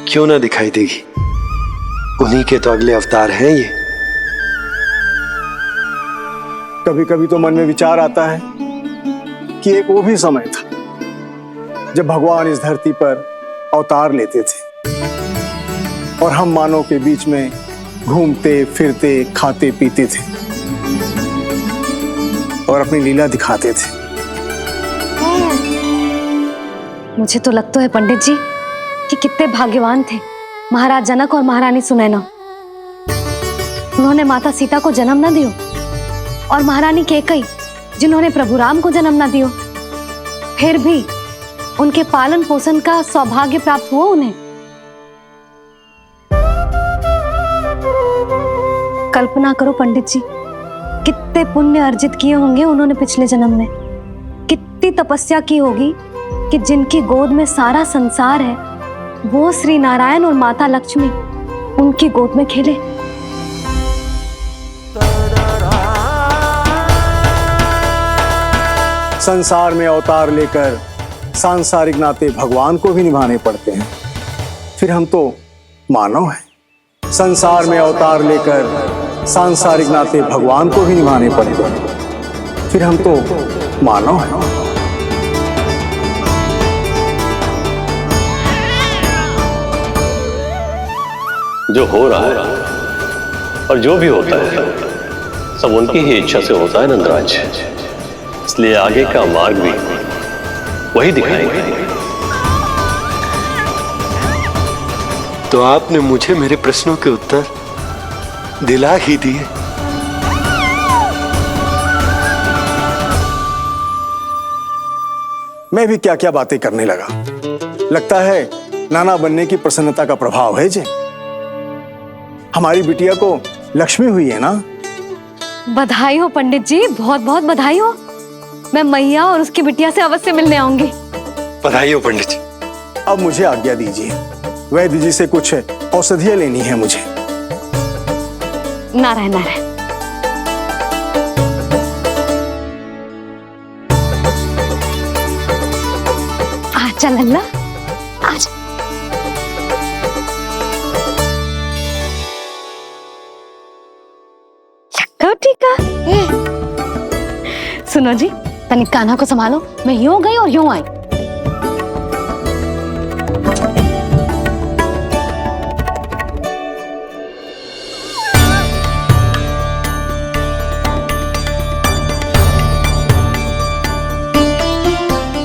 क्यों ना दिखाई देगी, उन्हीं के तो अगले अवतार हैं ये। कभी कभी तो मन में विचार आता है कि एक वो भी समय था जब भगवान इस धरती पर अवतार लेते थे और हम मानव के बीच में घूमते फिरते खाते पीते थे और अपनी लीला दिखाते थे। मुझे तो लगता है पंडित जी कि कितने भाग्यवान थे महाराज जनक और महारानी सुनैना। उन्होंने माता सीता को जन्म न दियो और महारानी कैकई जिन्होंने प्रभु राम को जन्म न दियो, फिर भी उनके पालन पोषण का सौभाग्य प्राप्त हुआ उन्हें। कल्पना करो पंडित जी, कितने पुण्य अर्जित किए होंगे उन्होंने पिछले जन्म में। कितनी तपस्या की होगी कि जिनकी गोद में सारा संसार है वो श्री नारायण और माता लक्ष्मी उनकी गोद में खेले। संसार में अवतार लेकर सांसारिक नाते भगवान को भी निभाने पड़ते हैं, फिर हम तो मानव हैं। संसार में अवतार लेकर सांसारिक नाते भगवान को भी निभाने पड़ते हैं, फिर हम तो मानव हैं। जो हो रहा है और जो भी होता है सब उनकी ही इच्छा से होता है नंदराज, इसलिए आगे का मार्ग भी वही दिखाएंगे। तो आपने मुझे मेरे प्रश्नों के उत्तर दिला ही दिए। मैं भी क्या क्या बातें करने लगा। लगता है नाना बनने की प्रसन्नता का प्रभाव है जे। हमारी बिटिया को लक्ष्मी हुई है ना। बधाई हो पंडित जी, बहुत बहुत बधाई हो। मैं मैया और उसकी बिटिया से अवश्य मिलने आऊंगी। बधाई हो पंडित जी। अब मुझे आज्ञा दीजिए, वैद्य जी से कुछ औषधियां लेनी है मुझे। नारायण नारायण। आजा लल्ला, आजा। लट्टू टीका। सुनो जी, तनिक कान्हा को संभालो, मैं यूं गई और यूं आई।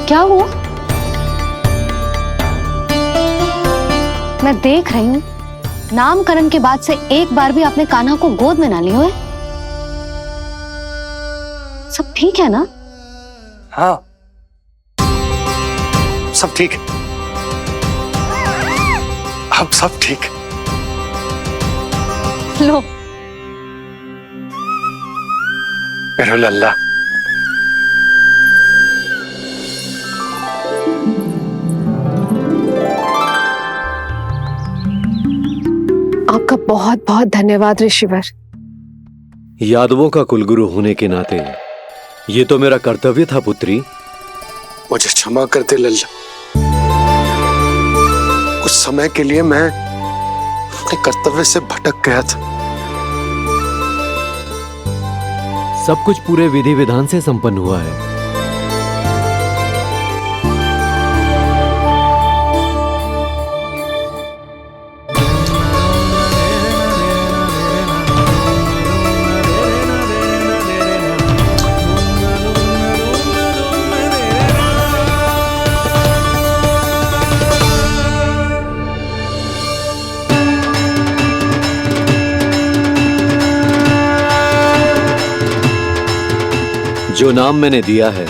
क्या हुआ? मैं देख रही हूँ नामकरण के बाद से एक बार भी आपने कान्हा को गोद में ना लिया है। सब ठीक है ना? हाँ, सब ठीक है। अब सब ठीक। लो मेरा लल्ला। आपका बहुत बहुत धन्यवाद ऋषिवर। यादवों का कुलगुरु होने के नाते ये तो मेरा कर्तव्य था पुत्री। मुझे क्षमा कर दे लल्ला। कुछ समय के लिए मैं अपने कर्तव्य से भटक गया था। सब कुछ पूरे विधि विधान से संपन्न हुआ है। जो नाम मैंने दिया है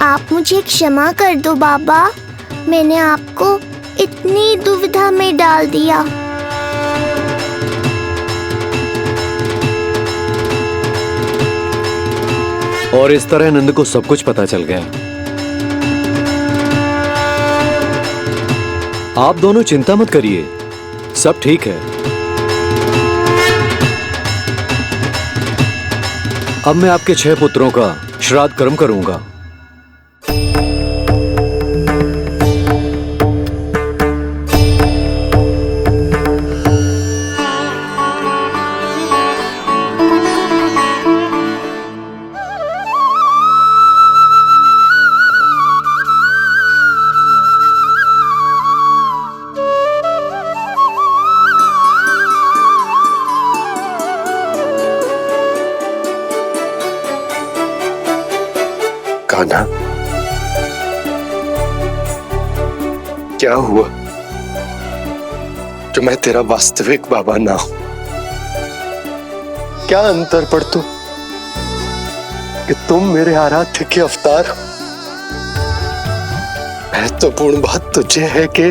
आप मुझे क्षमा कर दो बाबा, मैंने आपको इतनी दुविधा में डाल दिया। और इस तरह नंद को सब कुछ पता चल गया। आप दोनों चिंता मत करिए, सब ठीक है। अब मैं आपके 6 पुत्रों का श्राद्ध कर्म करूंगा। कान्हा, क्या हुआ जो मैं तेरा वास्तविक बाबा ना हूं? क्या अंतर पड़ तू कि तुम मेरे आराध्य के अवतार हो? महत्वपूर्ण बात तुझे है कि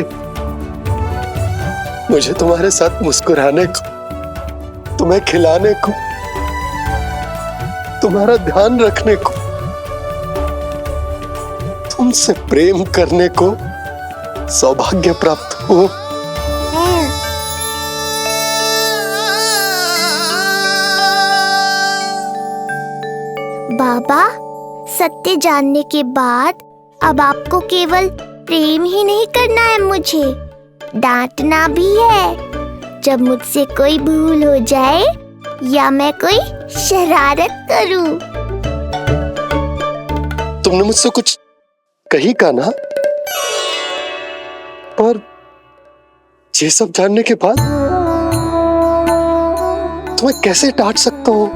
मुझे तुम्हारे साथ मुस्कुराने को, तुम्हें खिलाने को, तुम्हारा ध्यान रखने को, तुमसे प्रेम करने को सौभाग्य प्राप्त हो। बाबा, सत्य जानने के बाद अब आपको केवल प्रेम ही नहीं करना है, मुझे डांटना भी है जब मुझसे कोई भूल हो जाए या मैं कोई शरारत करूं। तुमने मुझसे कुछ कही कान्हा, पर ये सब जानने के बाद तुम्हें कैसे डांट सकता हूँ?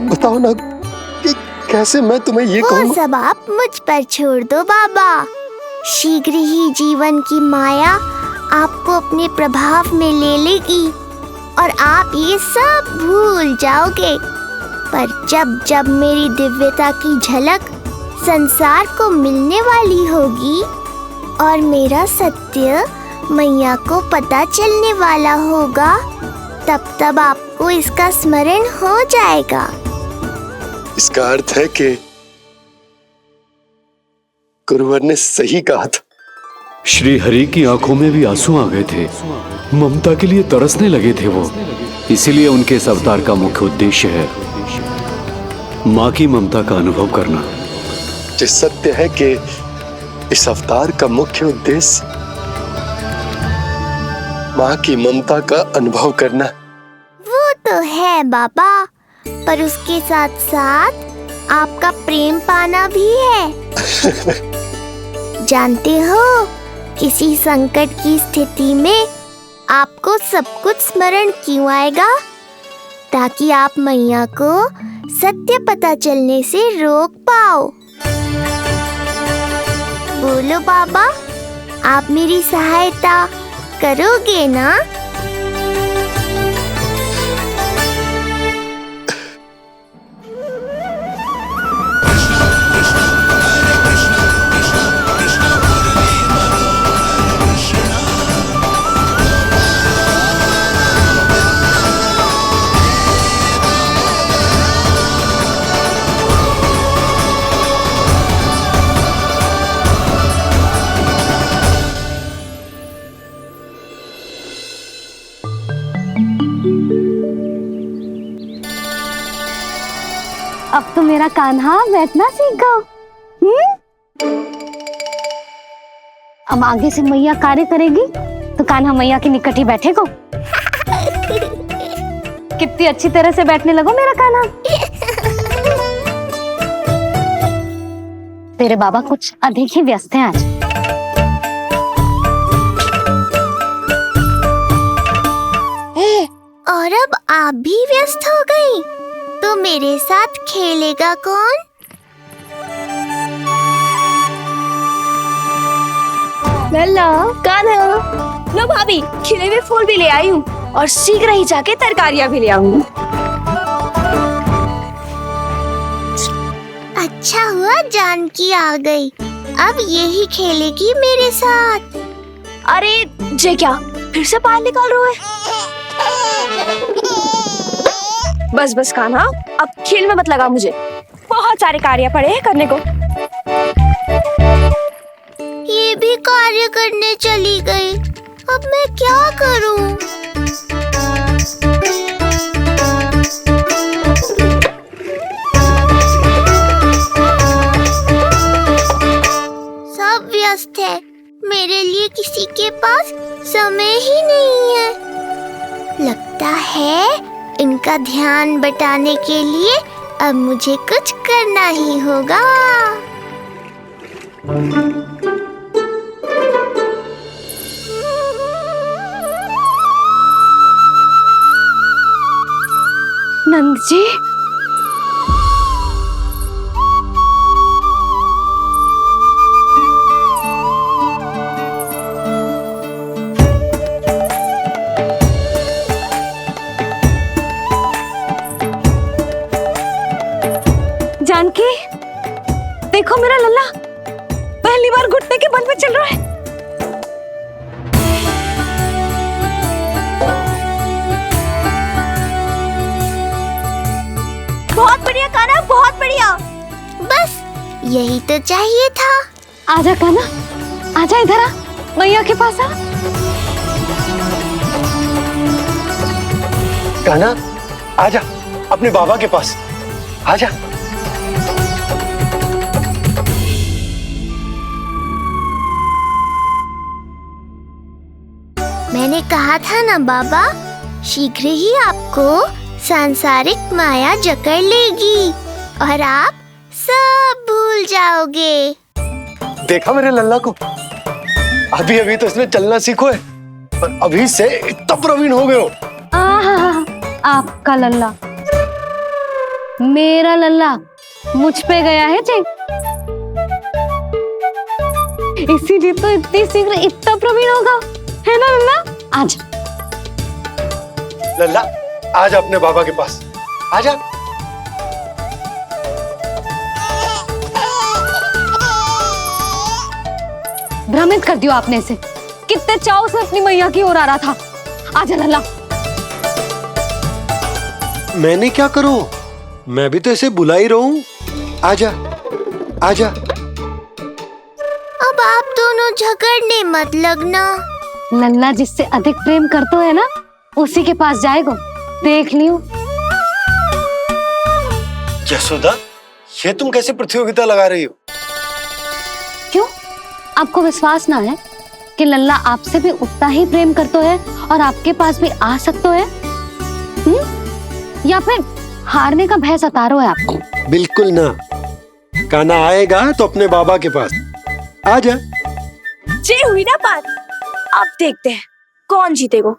बताओ ना कि कैसे मैं तुम्हें ये कहूँ? वो सब आप मुझ पर छोड़ दो बाबा। शीघ्र ही जीवन की माया आपको अपने प्रभाव में ले लेगी और आप ये सब भूल जाओगे। पर जब जब मेरी दिव्यता की झलक संसार को मिलने वाली होगी और मेरा सत्य मैया को पता चलने वाला होगा, तब तब आपको इसका स्मरण हो जाएगा। इसका अर्थ है कि गुरुवर ने सही कहा था। श्री हरि की आंखों में भी आंसू आ गए थे। ममता के लिए तरसने लगे थे वो। इसीलिए उनके इस अवतार का मुख्य उद्देश्य है माँ की ममता का अनुभव करना। जो सत्य है कि इस अवतार का मुख्य उद्देश्य माँ की ममता का अनुभव करना। वो तो है बाबा, पर उसके साथ साथ आपका प्रेम पाना भी है। जानते हो, किसी संकट की स्थिति में आपको सब कुछ स्मरण क्यों आएगा? ताकि आप मैया को सत्य पता चलने से रोक पाओ। बोलो बाबा, आप मेरी सहायता करोगे ना? अब तो मेरा कान्हा बैठना सीख गया। अब आगे से मैया कार्य करेगी तो कान्हा मैया के निकट ही बैठेगा। कितनी अच्छी तरह से बैठने लगो मेरा कान्हा। तेरे बाबा कुछ अधिक ही व्यस्त हैं आज। और अब आप भी व्यस्त हो गई, तो मेरे साथ खेलेगा कौन? लल्ला, कान्हा, लो भाभी, खिले हुए फूल भी ले आई हूँ और शीघ्र ही जाके तरकारियाँ भी ले आऊंगी। अच्छा हुआ जानकी आ गई, अब यही खेलेगी मेरे साथ। अरे जे क्या, फिर से बाहर निकाल रहे हो? बस बस कान्हा, अब खेल में मत लगा मुझे। बहुत सारे कार्य पड़े हैं करने को। ये भी कार्य करने चली गई, अब मैं क्या करूं? सब व्यस्त है, मेरे लिए किसी के पास समय ही नहीं है। लगता है इनका ध्यान बटाने के लिए अब मुझे कुछ करना ही होगा। नंद जी, जानकी, देखो मेरा लल्ला पहली बार घुटने के बल में चल रहा है। बहुत बढ़िया कान्हा, बहुत बढ़िया। बस यही तो चाहिए था। आजा कान्हा, आजा इधर आ, मैया के पास आ। कान्हा, आजा अपने बाबा के पास, आजा। मैंने कहा था ना बाबा, शीघ्र ही आपको सांसारिक माया जकड़ लेगी और आप सब भूल जाओगे। देखा मेरे लल्ला को, अभी अभी तो इसने चलना सीखो है, पर अभी से इतना प्रवीण हो गए हो। आपका लल्ला, मेरा लल्ला मुझ पे गया है जी। इसीलिए तो इतनी शीघ्र इतना प्रवीण होगा, है ना लल्ला? आज लल्ला आज अपने बाबा के पास आजा। भ्रमित कर दियो आपने इसे, कितने चाव से अपनी मैया की ओर आ रहा था। आजा लल्ला। मैंने क्या करूं, मैं भी तो इसे बुला ही रहा हूं। आजा आजा। अब आप दोनों झगड़ने मत लगना। लल्ला जिससे अधिक प्रेम करते है ना, उसी के पास जाएगो, देख लियो। यशोदा, ये तुम कैसे प्रतियोगिता लगा रही हो? क्यों, आपको विश्वास ना है कि लल्ला आपसे भी उतना ही प्रेम करते है और आपके पास भी आ सकते है? या फिर हारने का भय सता रहा है आपको? बिल्कुल ना, कान्हा आएगा तो अपने बाबा के पास। आजा। जे हुई ना बात, अब देखते हैं कौन जीतेगा।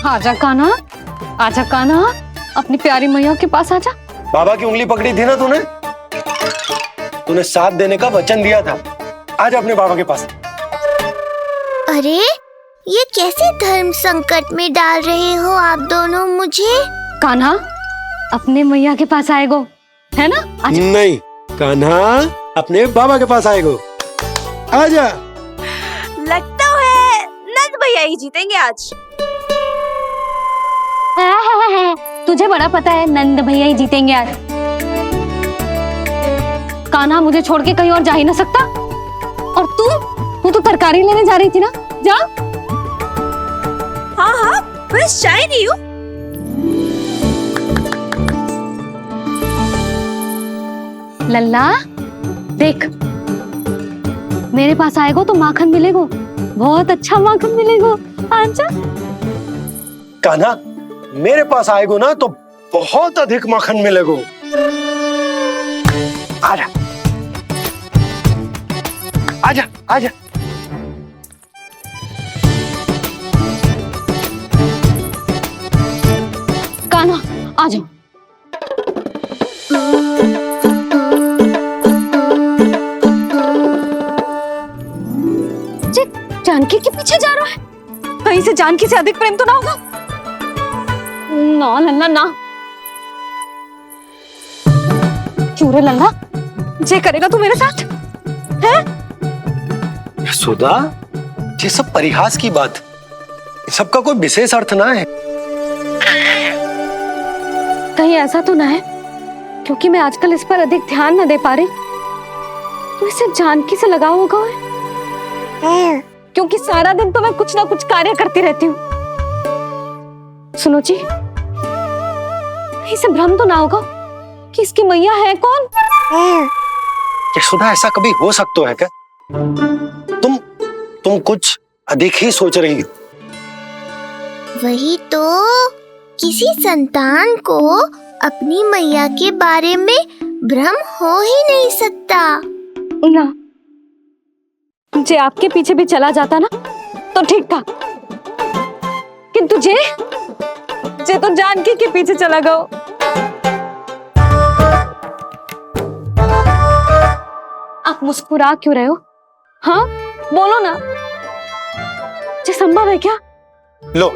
आजा कान्हा, आजा कान्हा, अपनी प्यारी मैया के पास आजा। बाबा की उंगली पकड़ी थी ना तूने, तूने साथ देने का वचन दिया था। आजा अपने बाबा के पास। अरे ये कैसे धर्म संकट में डाल रहे हो आप दोनों मुझे? कान्हा अपने मैया के पास आएगो, है ना? आजा। नहीं, कान्हा अपने बाबा के पास आएगो। आजा। लगता है नंद भैया ही जीतेंगे आज। तुझे बड़ा पता है नंद भैया ही जीतेंगे आज। कान्हा मुझे छोड़ के कहीं और जा ही ना सकता। और तू तो तरकारी लेने जा रही थी ना, जा। हाँ हाँ, बस जा ही रही हूँ। लल्ला देख, मेरे पास आएगो तो माखन मिलेगो, बहुत अच्छा माखन मिलेगो। आजा। कान्हा मेरे पास आएगो ना तो बहुत अधिक माखन मिलेगो। आजा आजा आजा। कान्हा आ जाओ। जानकी के पीछे जा रहा है, कहीं से जानकी से अधिक प्रेम तो ना होगा? ना लल्ला ना। क्यों रे लल्ला, जे करेगा तू मेरे साथ है? यशोदा, ये सब परिहास की बात, सबका कोई विशेष अर्थ ना है। कहीं ऐसा तो ना है क्योंकि मैं आजकल इस पर अधिक ध्यान न दे पा रही तो इसे जानकी से लगाव होगा है? क्योंकि सारा दिन तो मैं कुछ ना कुछ कार्य करती रहती हूँ। सुनो जी, इसे भ्रम तो ना होगा कि इसकी मैया है कौन? यशोदा, ऐसा कभी हो सकता है क्या? तुम कुछ अधिक ही सोच रही हो। वही तो, किसी संतान को अपनी मैया के बारे में भ्रम हो ही नहीं सकता ना। जे आपके पीछे भी चला जाता ना तो ठीक था, किंतु जे तो जानकी के पीछे चला गया। आप मुस्कुरा क्यों रहे हो? हाँ बोलो ना, ये संभव है क्या? लो,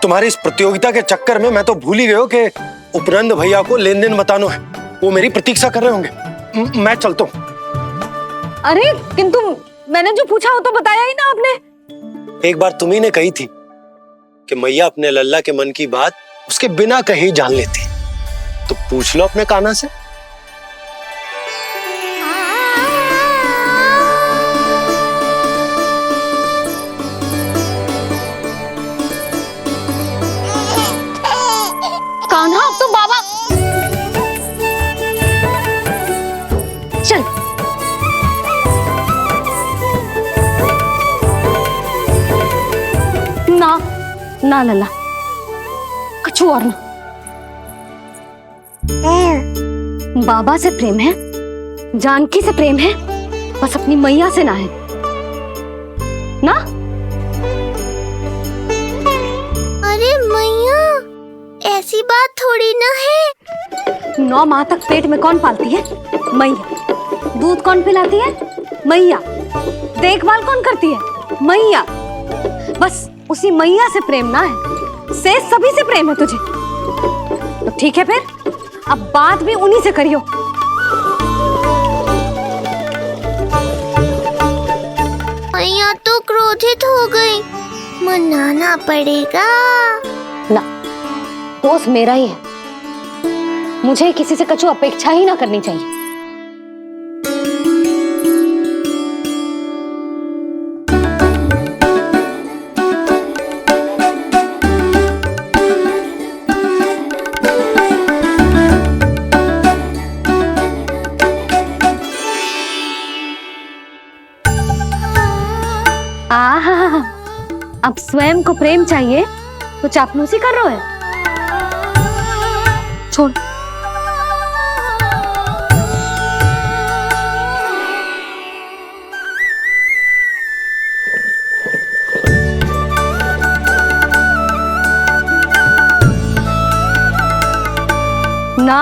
तुम्हारी इस प्रतियोगिता के चक्कर में मैं तो भूल ही गया कि उपनंद भैया को लेन देन बताना है। वो मेरी प्रतीक्षा कर रहे होंगे। मैं चलता हूँ। अरे किंतु मैंने जो पूछा वो तो बताया ही ना आपने। एक बार तुम्ही ने कही थी कि मैया अपने लल्ला के मन की बात उसके बिना कहीं जान लेती, तो पूछ लो अपने कान्हा से। कान्हा अब तो बाबा चल। ना लल्ला, कुछ और ना। बाबा से प्रेम है, जानकी से प्रेम है, बस अपनी मैया से ना है ना। अरे मैया, ऐसी बात थोड़ी ना है। 9 माह तक पेट में कौन पालती है? मैया। दूध कौन पिलाती है? मैया। देखभाल कौन करती है? मैया। बस उसी मैया से प्रेम ना है, से सभी से प्रेम है तुझे। तो ठीक है फिर, अब बात भी उन्हीं से करियो। मैया तो क्रोधित हो गई, मनाना पड़ेगा। ना, दोस्त मेरा ही है, मुझे किसी से कछु अपेक्षा ही ना करनी चाहिए। आहा, अब स्वयं को प्रेम चाहिए तो चापलूसी कर रहे हो? छोड़। ना,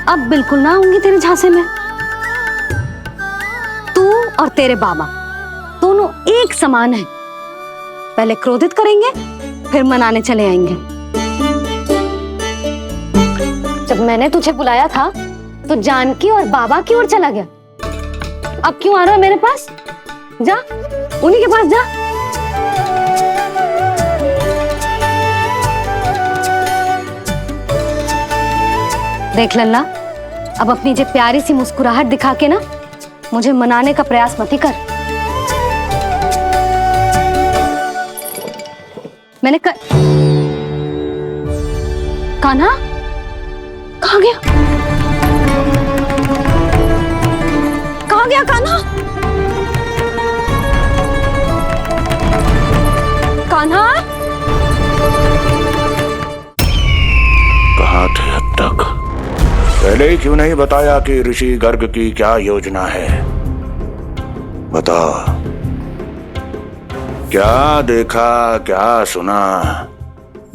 अब बिल्कुल ना आऊंगी तेरे झांसे में। तू और तेरे बाबा दोनों एक समान हैं। पहले क्रोधित करेंगे, फिर मनाने चले आएंगे। जब मैंने तुझे बुलाया था तो जानकी और बाबा की ओर चला गया। अब क्यों आ रहा है मेरे पास? जा, उन्हीं के पास जा। देख लल्ला, अब अपनी जे प्यारी सी मुस्कुराहट दिखा के ना मुझे मनाने का प्रयास मत ही कर। मैंने कान्हा कहाँ गया? कहाँ गया कान्हा? कान्हा कहाँ थे अब तक? पहले ही क्यों नहीं बताया कि ऋषि गर्ग की क्या योजना है? बता, क्या देखा, क्या सुना?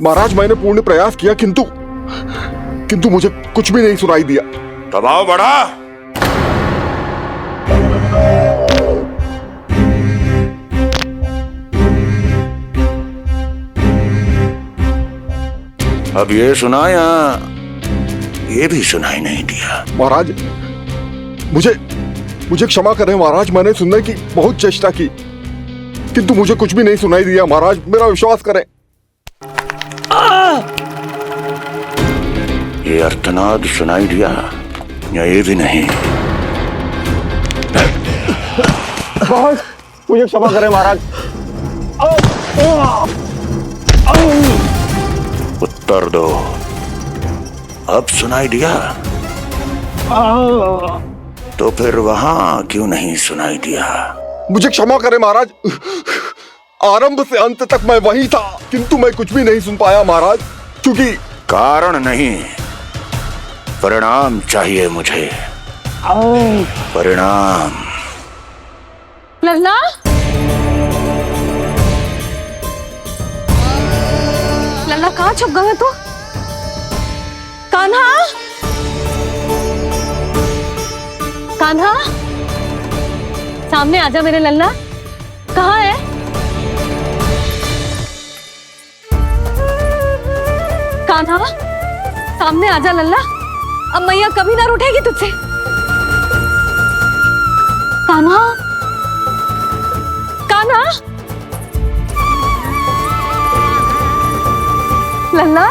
महाराज, मैंने पूर्ण प्रयास किया किंतु मुझे कुछ भी नहीं सुनाई दिया। दबाव बढ़ा। अब ये सुना या ये भी सुनाई नहीं दिया? महाराज, मुझे क्षमा करें महाराज, मैंने सुनने की बहुत चेष्टा की किंतु मुझे कुछ भी नहीं सुनाई दिया। महाराज, मेरा विश्वास करें। ये अर्थनाद सुनाई दिया या ये भी नहीं? मुझे क्षमा करें महाराज। उत्तर दो, अब सुनाई दिया? तो फिर वहां क्यों नहीं सुनाई दिया? मुझे क्षमा करें महाराज, आरंभ से अंत तक मैं वही था किंतु मैं कुछ भी नहीं सुन पाया महाराज, क्योंकि कारण नहीं, परिणाम चाहिए मुझे। परिणाम। लल्ला, लल्ला कहाँ छुप गया तू? कान्हा, कान्हा, सामने आजा मेरे लल्ला। कहाँ है? कान्हा, सामने आजा लल्ला। अब मैया कभी ना रूठेगी तुझसे। कान्हा, कान्हा, लल्ला,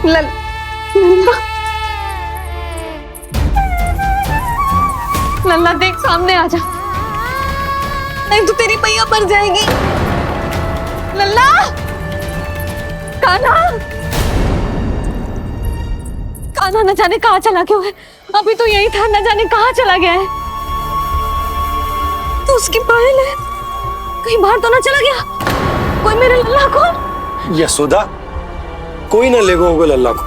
लल्ला, लल्ला देख, सामने आजा, नहीं तो तेरी मैया मर जाएगी। लल्ला, कान्हा, कान्हा न जाने कहाँ चला गया है। अभी तो यही था, न जाने कहाँ चला गया है। तो उसकी पायल है, कहीं बाहर तो ना चला गया? कोई मेरे लल्ला को? यशोदा, कोई ना लेगा होगा लल्ला को,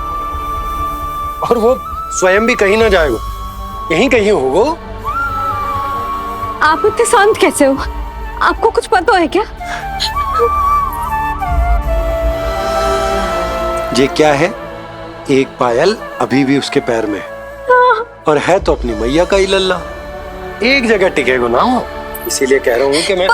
और वो स्वयं भी कहीं ना जाएगा, यहीं कहीं होगा। आप इतने शांत कैसे हो? आपको कुछ पता है क्या? ये क्या है? एक पायल अभी भी उसके पैर में है। और है तो अपनी मैया का ही लल्ला, एक जगह टिकेगा ना हो, इसीलिए कह रहा हूँ कि मैं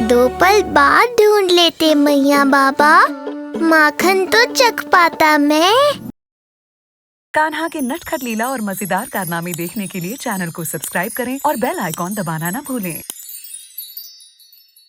दो पल बाद ढूंढ लेते मैया बाबा, माखन तो चख पाता मैं। कान्हा के नटखट लीला और मजेदार कारनामे देखने के लिए चैनल को सब्सक्राइब करें और बेल आइकॉन दबाना ना भूलें।